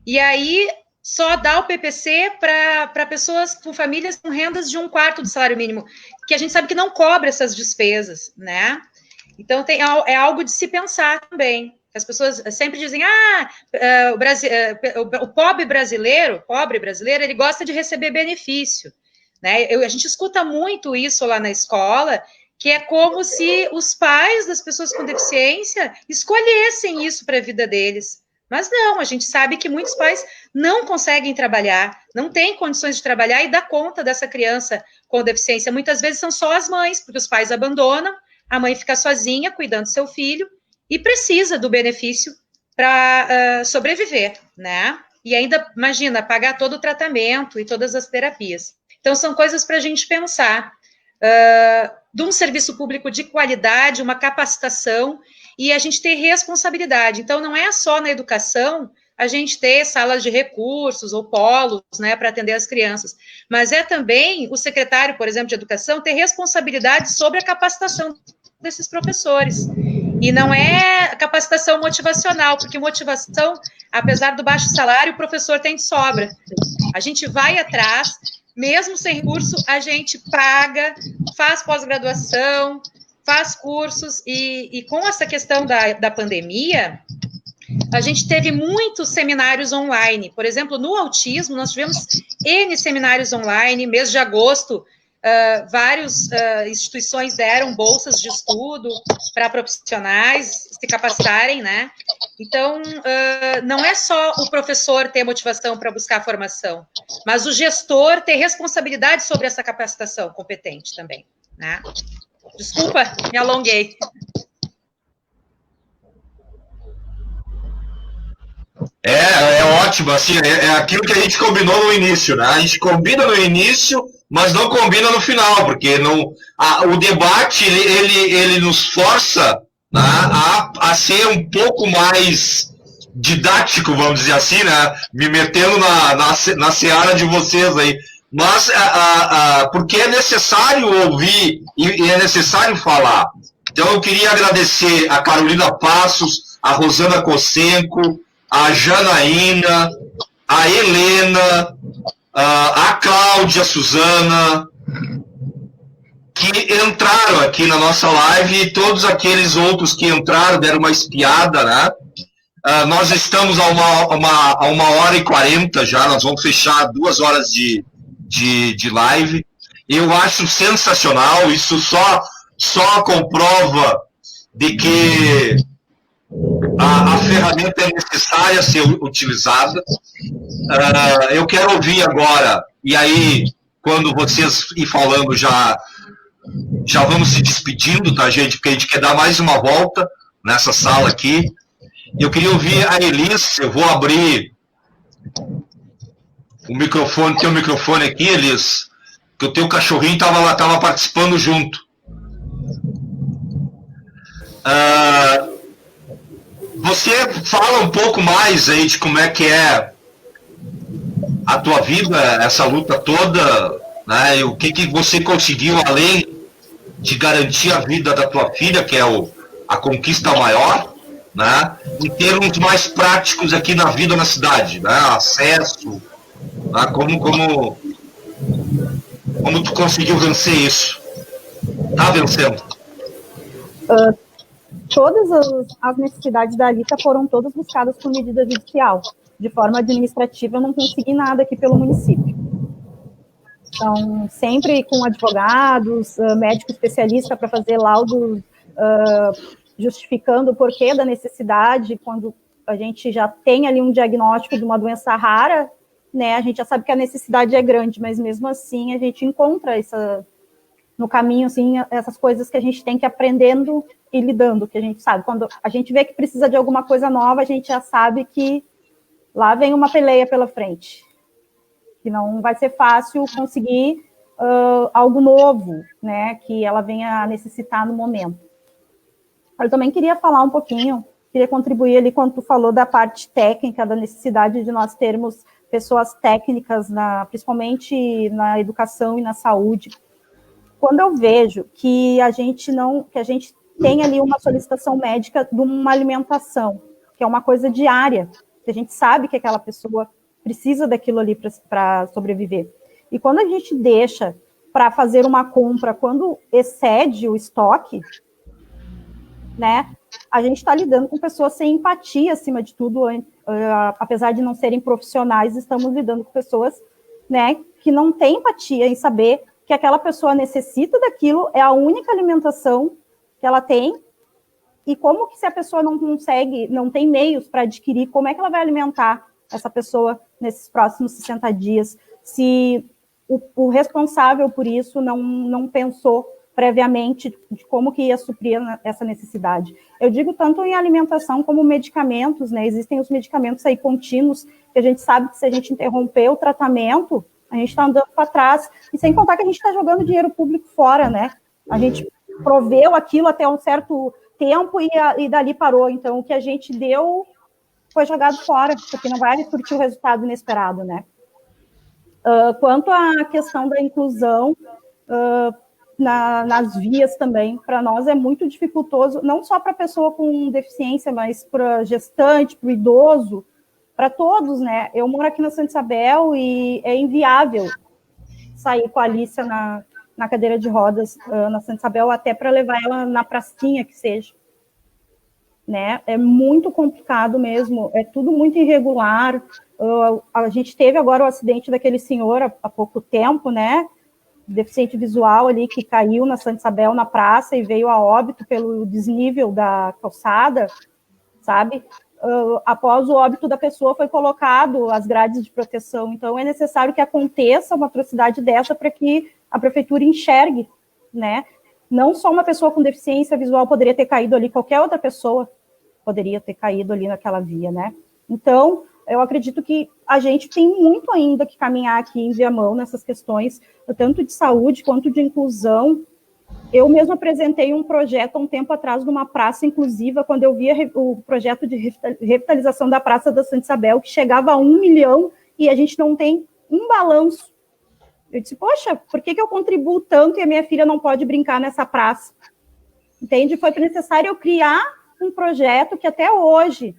e aí só dá o PPC para pessoas com famílias com rendas de 1/4 do salário mínimo, que a gente sabe que não cobre essas despesas, né? Então, é algo de se pensar também. As pessoas sempre dizem, o pobre brasileiro, ele gosta de receber benefício, né? A gente escuta muito isso lá na escola, que é como se os pais das pessoas com deficiência escolhessem isso para a vida deles. Mas não, a gente sabe que muitos pais não conseguem trabalhar, não têm condições de trabalhar e dar conta dessa criança com deficiência. Muitas vezes são só as mães, porque os pais abandonam, a mãe fica sozinha cuidando do seu filho e precisa do benefício para sobreviver, né? E ainda, imagina, pagar todo o tratamento e todas as terapias. Então, são coisas para a gente pensar. De um serviço público de qualidade, uma capacitação, e a gente ter responsabilidade. Então, não é só na educação a gente ter salas de recursos ou polos, né, para atender as crianças, mas é também o secretário, por exemplo, de educação, ter responsabilidade sobre a capacitação desses professores. E não é capacitação motivacional, porque motivação, apesar do baixo salário, o professor tem de sobra. A gente vai atrás, mesmo sem recurso, a gente paga, faz pós-graduação, faz cursos, e com essa questão da pandemia, a gente teve muitos seminários online. Por exemplo, no autismo, nós tivemos N seminários online, mês de agosto, várias instituições deram bolsas de estudo para profissionais se capacitarem, né? Então, não é só o professor ter motivação para buscar a formação, mas o gestor ter responsabilidade sobre essa capacitação competente também, né? Desculpa, me alonguei. É ótimo, assim, é aquilo que a gente combinou no início, né? A gente combina no início, mas não combina no final, porque o debate, ele nos força, né, a ser um pouco mais didático, vamos dizer assim, né? Me metendo na seara de vocês aí. Mas, porque é necessário ouvir e é necessário falar. Então, eu queria agradecer a Carolina Passos, a Rosana Kosenko, a Janaína, a Helena, a Cláudia, a Suzana, que entraram aqui na nossa live, e todos aqueles outros que entraram, deram uma espiada, né? Nós estamos a 1h40 já, nós vamos fechar 2 horas de live. Eu acho sensacional, isso só comprova de que a ferramenta é necessária ser utilizada. Eu quero ouvir agora, e aí, quando vocês ir falando, já vamos se despedindo, tá, gente? Porque a gente quer dar mais uma volta nessa sala aqui. Eu queria ouvir a Elis. Eu vou abrir o microfone, teu microfone aqui, Elis, que o teu cachorrinho estava participando junto. Você fala um pouco mais aí de como é que é a tua vida, essa luta toda, né? E o que você conseguiu, além de garantir a vida da tua filha, que é a conquista maior, né? Em termos mais práticos aqui na vida na cidade, né? Acesso, né? Como tu conseguiu vencer isso? Tá vencendo? Todas as necessidades da Alita foram todas buscadas por medida judicial. De forma administrativa, eu não consegui nada aqui pelo município. Então, sempre com advogados, médico especialista para fazer laudos justificando o porquê da necessidade. Quando a gente já tem ali um diagnóstico de uma doença rara, né, a gente já sabe que a necessidade é grande, mas mesmo assim a gente encontra no caminho, assim, essas coisas que a gente tem que ir aprendendo e lidando, que a gente sabe. Quando a gente vê que precisa de alguma coisa nova, a gente já sabe que lá vem uma peleia pela frente, que não vai ser fácil conseguir algo novo, né, que ela venha a necessitar no momento. Eu também queria falar um pouquinho, queria contribuir ali quando tu falou da parte técnica, da necessidade de nós termos pessoas técnicas, principalmente na educação e na saúde. Quando eu vejo que a gente tem ali uma solicitação médica de uma alimentação, que é uma coisa diária, que a gente sabe que aquela pessoa precisa daquilo ali para sobreviver. E quando a gente deixa para fazer uma compra, quando excede o estoque, né, a gente está lidando com pessoas sem empatia, acima de tudo, apesar de não serem profissionais, estamos lidando com pessoas, né, que não têm empatia em saber que aquela pessoa necessita daquilo, é a única alimentação que ela tem, e como que se a pessoa não consegue, não tem meios para adquirir, como é que ela vai alimentar essa pessoa nesses próximos 60 dias, se o responsável por isso não pensou previamente de como que ia suprir essa necessidade. Eu digo tanto em alimentação como medicamentos, né? Existem os medicamentos aí contínuos, que a gente sabe que se a gente interromper o tratamento, a gente está andando para trás, e sem contar que a gente está jogando dinheiro público fora, né? A gente proveu aquilo até um certo tempo e dali parou. Então, o que a gente deu foi jogado fora, porque não vai surtir o resultado inesperado, né? Quanto à questão da inclusão nas vias também, para nós é muito dificultoso, não só para a pessoa com deficiência, mas para gestante, para o idoso, para todos, né? Eu moro aqui na Santa Isabel e é inviável sair com a Alicia na cadeira de rodas na Santa Isabel, até para levar ela na pracinha que seja. Né? É muito complicado mesmo, é tudo muito irregular. A gente teve agora o acidente daquele senhor há pouco tempo, né? Deficiente visual ali, que caiu na Santa Isabel, na praça, e veio a óbito pelo desnível da calçada, sabe? Após o óbito da pessoa, foi colocado as grades de proteção. Então, é necessário que aconteça uma atrocidade dessa para que a prefeitura enxergue, né? Não só uma pessoa com deficiência visual poderia ter caído ali, qualquer outra pessoa poderia ter caído ali naquela via, né? Então, eu acredito que a gente tem muito ainda que caminhar aqui em Viamão nessas questões, tanto de saúde quanto de inclusão. Eu mesmo apresentei um projeto há um tempo atrás numa praça inclusiva, quando eu via o projeto de revitalização da Praça da Santa Isabel, que chegava a 1 milhão, e a gente não tem um balanço. Eu disse, poxa, por que eu contribuo tanto e a minha filha não pode brincar nessa praça? Entende? Foi necessário eu criar um projeto que até hoje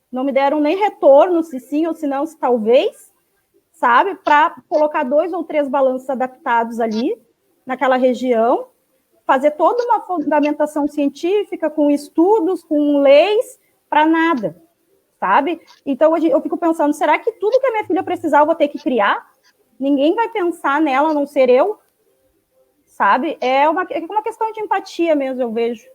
não me deram nem retorno, se sim ou se não, se talvez, sabe? Para colocar 2 ou 3 balanços adaptados ali, naquela região, fazer toda uma fundamentação científica, com estudos, com leis, para nada, sabe? Então, eu fico pensando, será que tudo que a minha filha precisar eu vou ter que criar? Ninguém vai pensar nela, a não ser eu, sabe? É uma questão de empatia mesmo, eu vejo.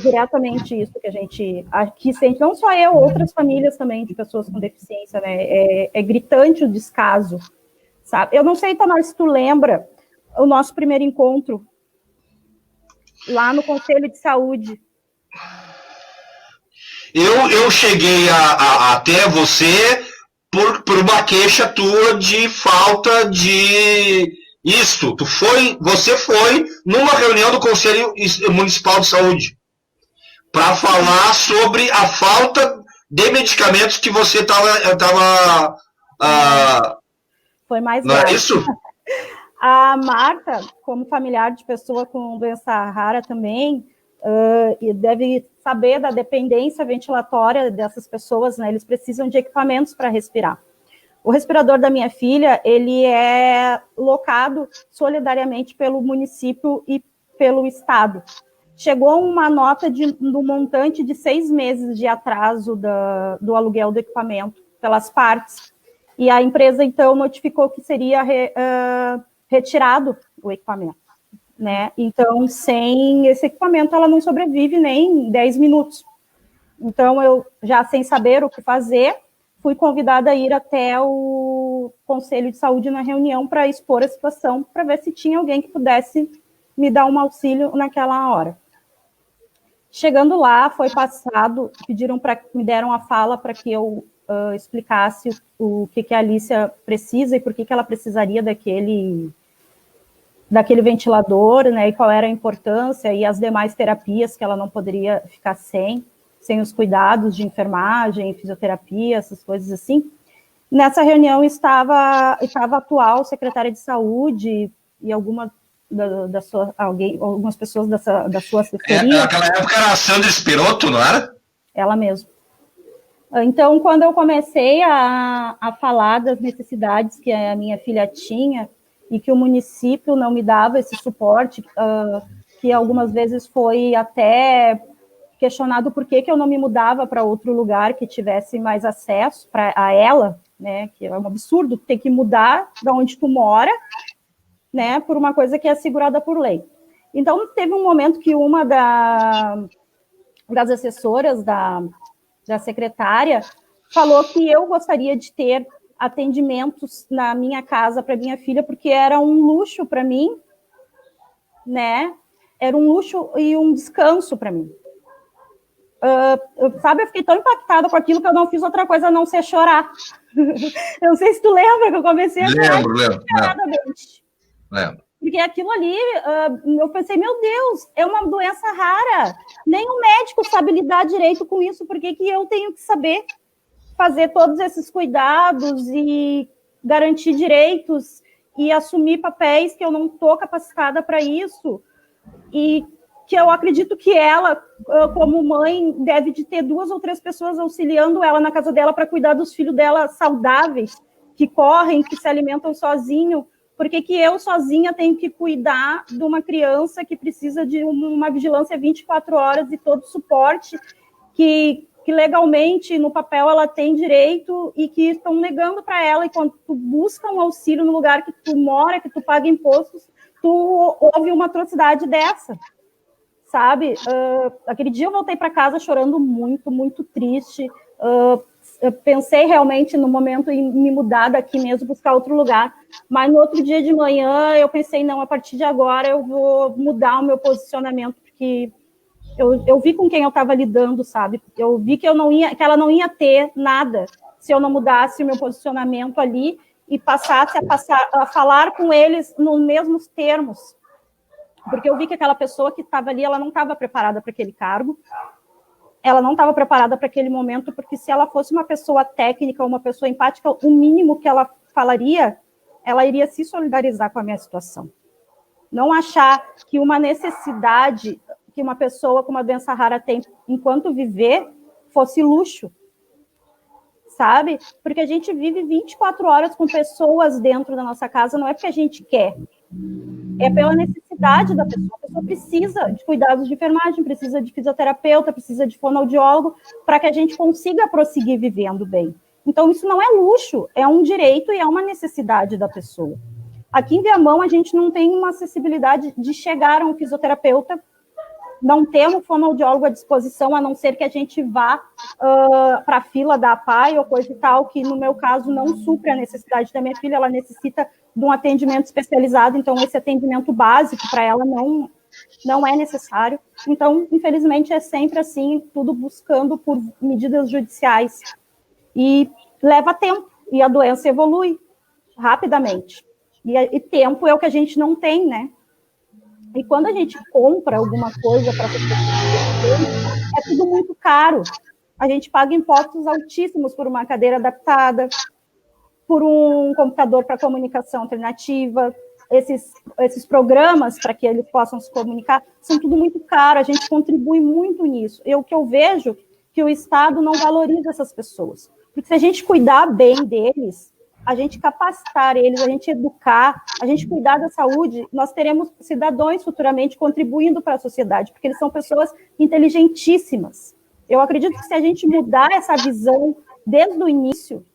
diretamente isso que a gente aqui sente, não só eu, outras famílias também de pessoas com deficiência, né? É gritante o descaso, sabe? Eu não sei, Tamar, se tu lembra o nosso primeiro encontro lá no Conselho de Saúde. Eu cheguei até você por uma queixa tua de falta de isto. Você foi numa reunião do Conselho Municipal de Saúde para falar sobre a falta de medicamentos que você estava foi mais não grave. É isso? A Marta, como familiar de pessoa com doença rara também, deve saber da dependência ventilatória dessas pessoas, né? Eles precisam de equipamentos para respirar. O respirador da minha filha, ele é locado solidariamente pelo município e pelo estado. Chegou uma nota do montante de 6 meses de atraso do aluguel do equipamento pelas partes, e a empresa, então, notificou que seria retirado o equipamento, né? Então, sem esse equipamento, ela não sobrevive nem 10 minutos. Então, eu, já sem saber o que fazer, fui convidada a ir até o Conselho de Saúde na reunião para expor a situação, para ver se tinha alguém que pudesse me dar um auxílio naquela hora. Chegando lá, foi passado, me deram a fala para que eu explicasse o que a Alicia precisa e por que ela precisaria daquele ventilador, né, e qual era a importância e as demais terapias que ela não poderia ficar sem os cuidados de enfermagem, fisioterapia, essas coisas assim. Nessa reunião estava a atual secretária de saúde e algumas pessoas da sua assessoria. Naquela época era a Sandra Spirotto, não era? Ela mesma. Então, quando eu comecei a falar das necessidades que a minha filha tinha e que o município não me dava esse suporte, que algumas vezes foi até questionado por que eu não me mudava para outro lugar que tivesse mais acesso a ela, né, que é um absurdo ter que mudar da onde tu mora, né, por uma coisa que é assegurada por lei. Então, teve um momento que uma das assessoras da secretária falou que eu gostaria de ter atendimentos na minha casa para minha filha, porque era um luxo para mim, né? Era um luxo e um descanso para mim. Sabe, eu fiquei tão impactada com aquilo que eu não fiz outra coisa a não ser chorar. Eu não sei se tu lembra que eu comecei a chorar. Lembro. Porque aquilo ali, eu pensei, meu Deus, é uma doença rara. Nem o médico sabe lidar direito com isso, por que eu tenho que saber fazer todos esses cuidados e garantir direitos e assumir papéis que eu não estou capacitada para isso? E que eu acredito que ela, como mãe, deve de ter 2 ou 3 pessoas auxiliando ela na casa dela para cuidar dos filhos dela saudáveis, que correm, que se alimentam sozinho. Por que eu sozinha tenho que cuidar de uma criança que precisa de uma vigilância 24 horas e todo o suporte que legalmente, no papel, ela tem direito e que estão negando para ela, e quando tu busca um auxílio no lugar que tu mora, que tu paga impostos, tu ouve uma atrocidade dessa, sabe? Aquele dia eu voltei para casa chorando muito, muito triste. Eu pensei realmente no momento em me mudar daqui mesmo, buscar outro lugar, mas no outro dia de manhã eu pensei, não, a partir de agora eu vou mudar o meu posicionamento, porque eu vi com quem eu estava lidando, sabe? Eu vi que ela não ia ter nada se eu não mudasse o meu posicionamento ali e passasse a falar com eles nos mesmos termos, porque eu vi que aquela pessoa que estava ali, ela não estava preparada para aquele cargo, ela não estava preparada para aquele momento, porque se ela fosse uma pessoa técnica, uma pessoa empática, o mínimo que ela falaria, ela iria se solidarizar com a minha situação. Não achar que uma necessidade que uma pessoa com uma doença rara tem enquanto viver fosse luxo, sabe? Porque a gente vive 24 horas com pessoas dentro da nossa casa, não é porque a gente quer, é pela necessidade da pessoa. A pessoa precisa de cuidados de enfermagem, precisa de fisioterapeuta, precisa de fonoaudiólogo, para que a gente consiga prosseguir vivendo bem. Então, isso não é luxo, é um direito e é uma necessidade da pessoa. Aqui em Viamão, a gente não tem uma acessibilidade de chegar a um fisioterapeuta não temos fonoaudiólogo à disposição, a não ser que a gente vá para a fila da APAE ou coisa e tal, que no meu caso não supre a necessidade da minha filha, ela necessita de um atendimento especializado, então esse atendimento básico para ela não é necessário. Então, infelizmente, é sempre assim, tudo buscando por medidas judiciais. E leva tempo, e a doença evolui rapidamente. E tempo é o que a gente não tem, né? E quando a gente compra alguma coisa para é tudo muito caro. A gente paga impostos altíssimos por uma cadeira adaptada, por um computador para comunicação alternativa, esses programas para que eles possam se comunicar, são tudo muito caro, a gente contribui muito nisso. O que eu vejo que o Estado não valoriza essas pessoas. Porque se a gente cuidar bem deles, a gente capacitar eles, a gente educar, a gente cuidar da saúde, nós teremos cidadãos futuramente contribuindo para a sociedade, porque eles são pessoas inteligentíssimas. Eu acredito que se a gente mudar essa visão desde o início,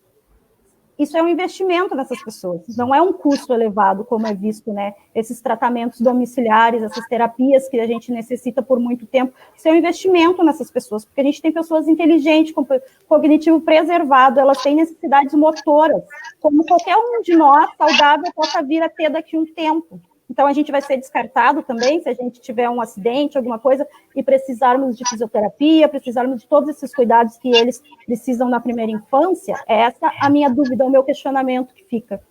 isso é um investimento nessas pessoas, não é um custo elevado, como é visto, né? Esses tratamentos domiciliares, essas terapias que a gente necessita por muito tempo, isso é um investimento nessas pessoas, porque a gente tem pessoas inteligentes, com cognitivo preservado, elas têm necessidades motoras, como qualquer um de nós, saudável, possa vir a ter daqui a um tempo. Então, a gente vai ser descartado também, se a gente tiver um acidente, alguma coisa, e precisarmos de fisioterapia, precisarmos de todos esses cuidados que eles precisam na primeira infância. É essa a minha dúvida, o meu questionamento que fica.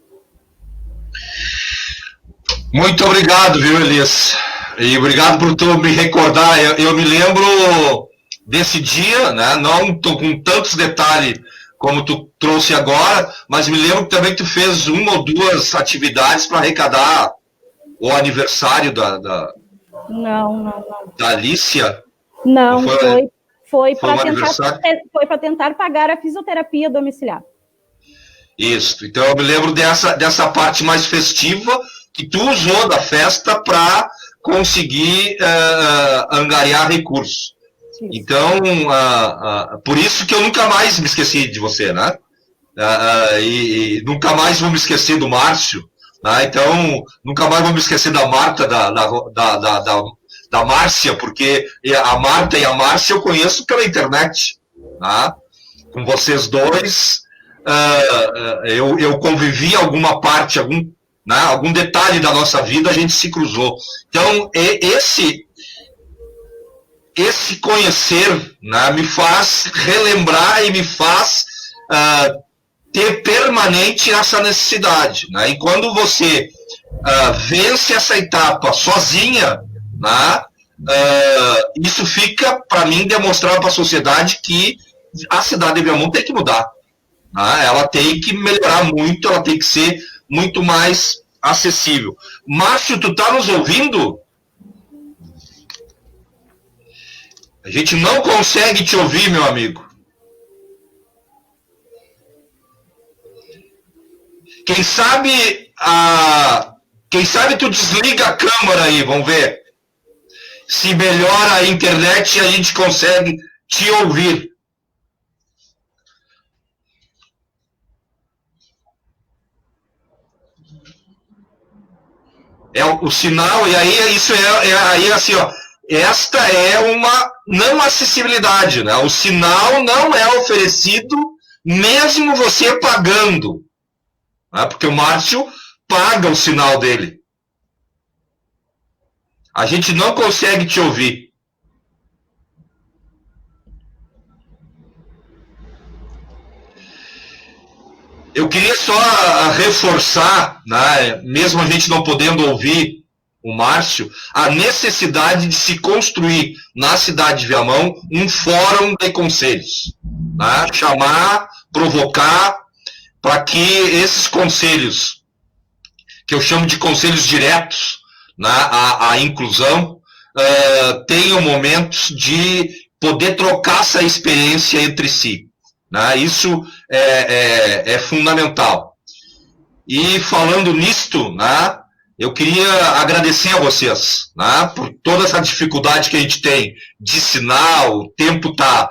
Muito obrigado, viu, Elias? E obrigado por tu me recordar. Eu me lembro desse dia, né? Não tô com tantos detalhes como tu trouxe agora, mas me lembro também que tu fez uma ou duas atividades para arrecadar o aniversário da Alicia? Não, foi para tentar pagar a fisioterapia domiciliar. Isso, então eu me lembro dessa parte mais festiva que tu usou da festa para conseguir angariar recursos. Isso. Então, por isso que eu nunca mais me esqueci de você, né? E nunca mais vou me esquecer do Márcio. Então, nunca mais vou me esquecer da Marta, da Márcia, porque a Marta e a Márcia eu conheço pela internet. Tá? Com vocês dois, eu convivi alguma parte, algum detalhe da nossa vida, a gente se cruzou. Então, esse conhecer, né, me faz relembrar e me faz ter permanente essa necessidade, né? E quando você vence essa etapa sozinha, né, isso fica, para mim, demonstrar para a sociedade que a cidade de Viamão tem que mudar, né? Ela tem que melhorar muito, ela tem que ser muito mais acessível. Márcio, tu tá nos ouvindo? A gente não consegue te ouvir, meu amigo. Quem sabe tu desliga a câmera aí, vamos ver. Se melhora a internet, a gente consegue te ouvir. É o sinal, e aí isso aí assim, ó. Esta é uma não acessibilidade, né? O sinal não é oferecido mesmo você pagando. Porque o Márcio paga o sinal dele. A gente não consegue te ouvir. Eu queria só reforçar, né, mesmo a gente não podendo ouvir o Márcio, a necessidade de se construir na cidade de Viamão um fórum de conselhos. Né? Chamar, provocar, para que esses conselhos, que eu chamo de conselhos diretos, né, a inclusão, tenham momentos de poder trocar essa experiência entre si. Né? Isso é fundamental. E falando nisto, né, eu queria agradecer a vocês, né, por toda essa dificuldade que a gente tem de sinal, o tempo tá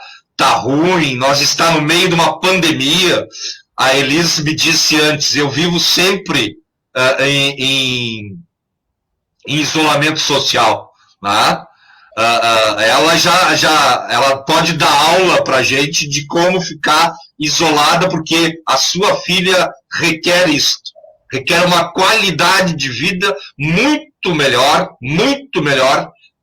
ruim, nós estamos no meio de uma pandemia. A Elis me disse antes, eu vivo sempre em isolamento social, né? ela pode dar aula para a gente de como ficar isolada, porque a sua filha requer isso, requer uma qualidade de vida muito melhor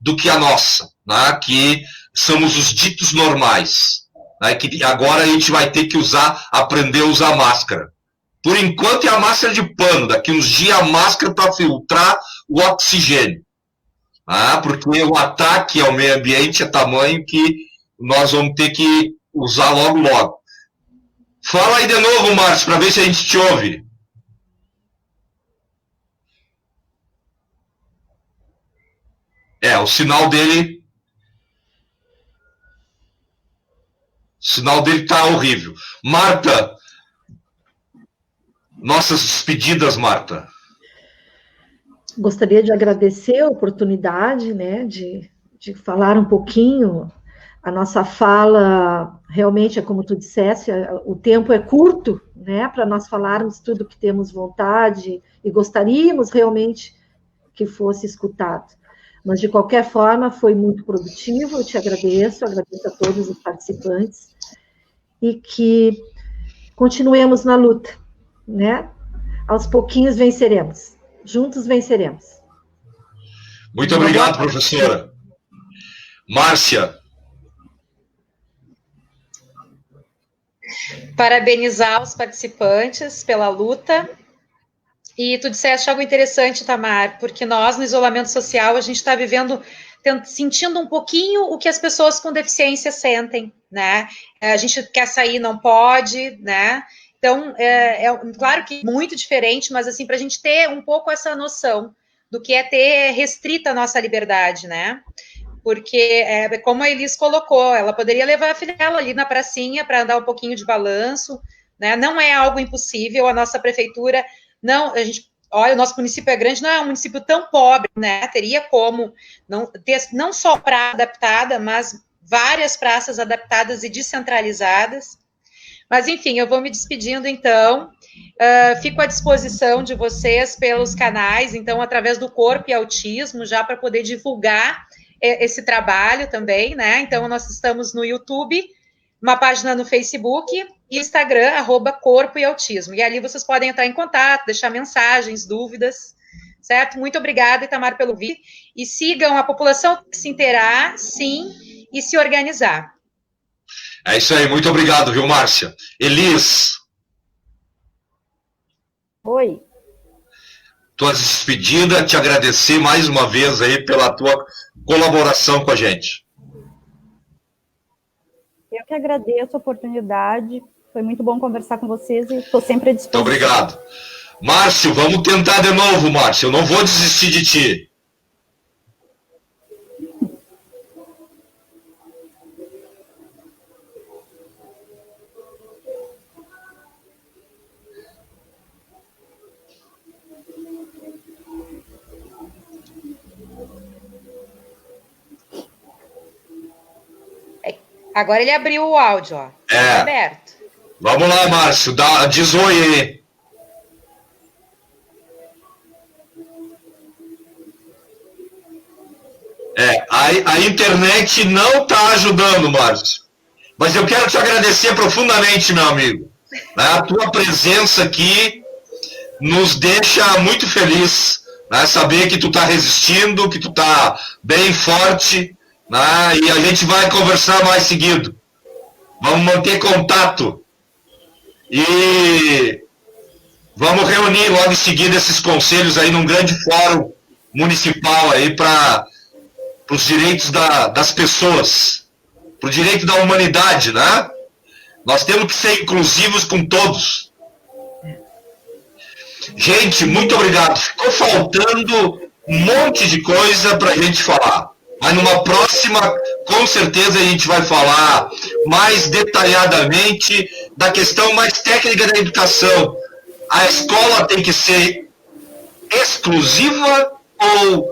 do que a nossa, né? Que somos os ditos normais, né? Que agora a gente vai ter que aprender a usar máscara. Por enquanto é a máscara de pano, daqui uns dias a máscara para filtrar o oxigênio. Porque o ataque ao meio ambiente é tamanho que nós vamos ter que usar logo. Fala aí de novo, Márcio, para ver se a gente te ouve. O sinal dele tá horrível. Marta, nossas despedidas, Marta. Gostaria de agradecer a oportunidade, né, de falar um pouquinho. A nossa fala, realmente, é como tu disseste, o tempo é curto, né, para nós falarmos tudo que temos vontade e gostaríamos realmente que fosse escutado. Mas, de qualquer forma, foi muito produtivo, eu te agradeço a todos os participantes, e que continuemos na luta, né? Aos pouquinhos venceremos. Juntos venceremos. Muito obrigado, professora. Márcia. Parabenizar os participantes pela luta. E tu disseste algo interessante, Tamar, porque nós, no isolamento social, a gente está vivendo, sentindo um pouquinho o que as pessoas com deficiência sentem, né? A gente quer sair, não pode, né? Então, claro que muito diferente, mas assim, para a gente ter um pouco essa noção do que é ter restrita a nossa liberdade, né? Porque, como a Elis colocou, ela poderia levar a filha dela ali na pracinha para andar um pouquinho de balanço, né? Não é algo impossível, a nossa prefeitura, não, olha, o nosso município é grande, não é um município tão pobre, né? Teria como não só praça adaptada, mas várias praças adaptadas e descentralizadas. Mas, enfim, eu vou me despedindo, então. Fico à disposição de vocês pelos canais, então, através do Corpo e Autismo, já para poder divulgar esse trabalho também, né? Então, nós estamos no YouTube, uma página no Facebook e Instagram, @Corpo e Autismo. E ali vocês podem entrar em contato, deixar mensagens, dúvidas, certo? Muito obrigada, Itamar, pelo vídeo. E sigam a população que se inteirar, sim, e se organizar. É isso aí, muito obrigado, viu, Márcia? Elis. Oi. Tua despedida, te agradecer mais uma vez aí pela tua colaboração com a gente. Eu que agradeço a oportunidade, foi muito bom conversar com vocês e estou sempre à disposição. Muito obrigado. Márcio, vamos tentar de novo, Márcio, eu não vou desistir de ti. Agora ele abriu o áudio, ó. Tá aberto. Vamos lá, Márcio, diz oi aí. A internet não está ajudando, Márcio. Mas eu quero te agradecer profundamente, meu amigo. A tua presença aqui nos deixa muito feliz, né? Saber que tu está resistindo, que tu está bem forte, né? E a gente vai conversar mais seguido. Vamos manter contato. E vamos reunir logo em seguida esses conselhos aí num grande fórum municipal aí para os direitos das pessoas, para o direito da humanidade, né? Nós temos que ser inclusivos com todos. Gente, muito obrigado. Ficou faltando um monte de coisa para a gente falar. Mas numa próxima, com certeza, a gente vai falar mais detalhadamente da questão mais técnica da educação. A escola tem que ser exclusiva ou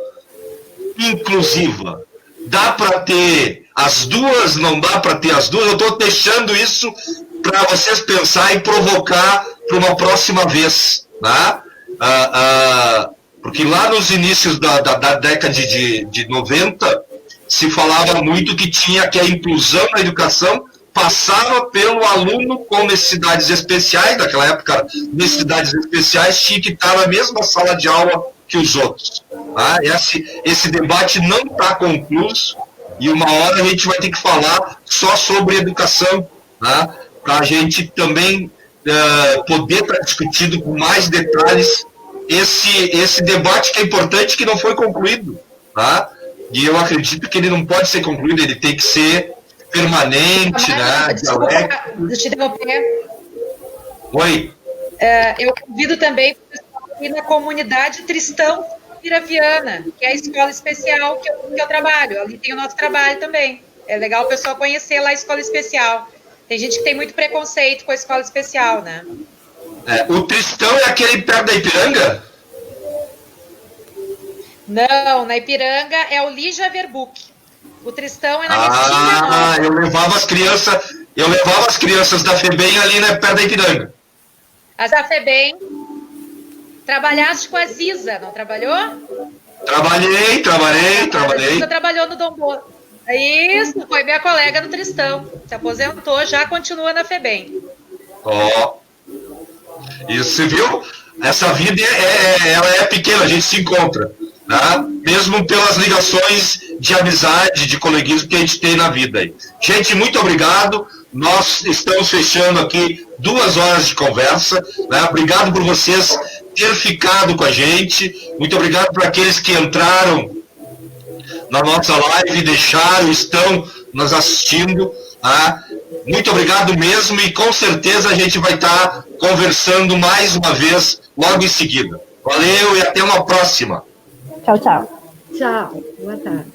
inclusiva? Dá para ter as duas, não dá para ter as duas? Eu estou deixando isso para vocês pensar e provocar para uma próxima vez, né? Porque lá nos inícios da década de 90, se falava muito que a inclusão na educação passava pelo aluno com necessidades especiais, naquela época, necessidades especiais, tinha que estar na mesma sala de aula que os outros. Tá? Esse debate não está concluído, e uma hora a gente vai ter que falar só sobre educação, tá? Para a gente também poder estar discutindo com mais detalhes esse debate que é importante, que não foi concluído. Tá? E eu acredito que ele não pode ser concluído, ele tem que ser permanente, né? Desculpa, deixa eu te interromper. Oi. Eu convido também o pessoal aqui na comunidade Tristão Piraviana, que é a escola especial que eu trabalho. Ali tem o nosso trabalho também. É legal o pessoal conhecer lá a escola especial. Tem gente que tem muito preconceito com a escola especial, né? O Tristão é aquele perto da Ipiranga? Não, na Ipiranga é o Lígia Verbuck. O Tristão é na Restinga Nova. Eu levava as crianças da FEBEM ali, né, perto da Ipiranga. As da FEBEM. Trabalhaste com a Ziza, não trabalhou? Trabalhei. A Ziza trabalhou no Dom Bosco. Isso, foi minha colega no Tristão. Se aposentou, já continua na FEBEM. Isso, você viu? Essa vida ela é pequena, a gente se encontra. Tá? Mesmo pelas ligações de amizade, de coleguismo que a gente tem na vida aí. Gente, muito obrigado. Nós estamos fechando aqui 2 horas de conversa. Né? Obrigado por vocês terem ficado com a gente. Muito obrigado para aqueles que entraram na nossa live, deixaram, estão nos assistindo. Tá? Muito obrigado mesmo, e com certeza a gente vai estar conversando mais uma vez logo em seguida. Valeu e até uma próxima. Tchau, tchau. Tchau, boa tarde.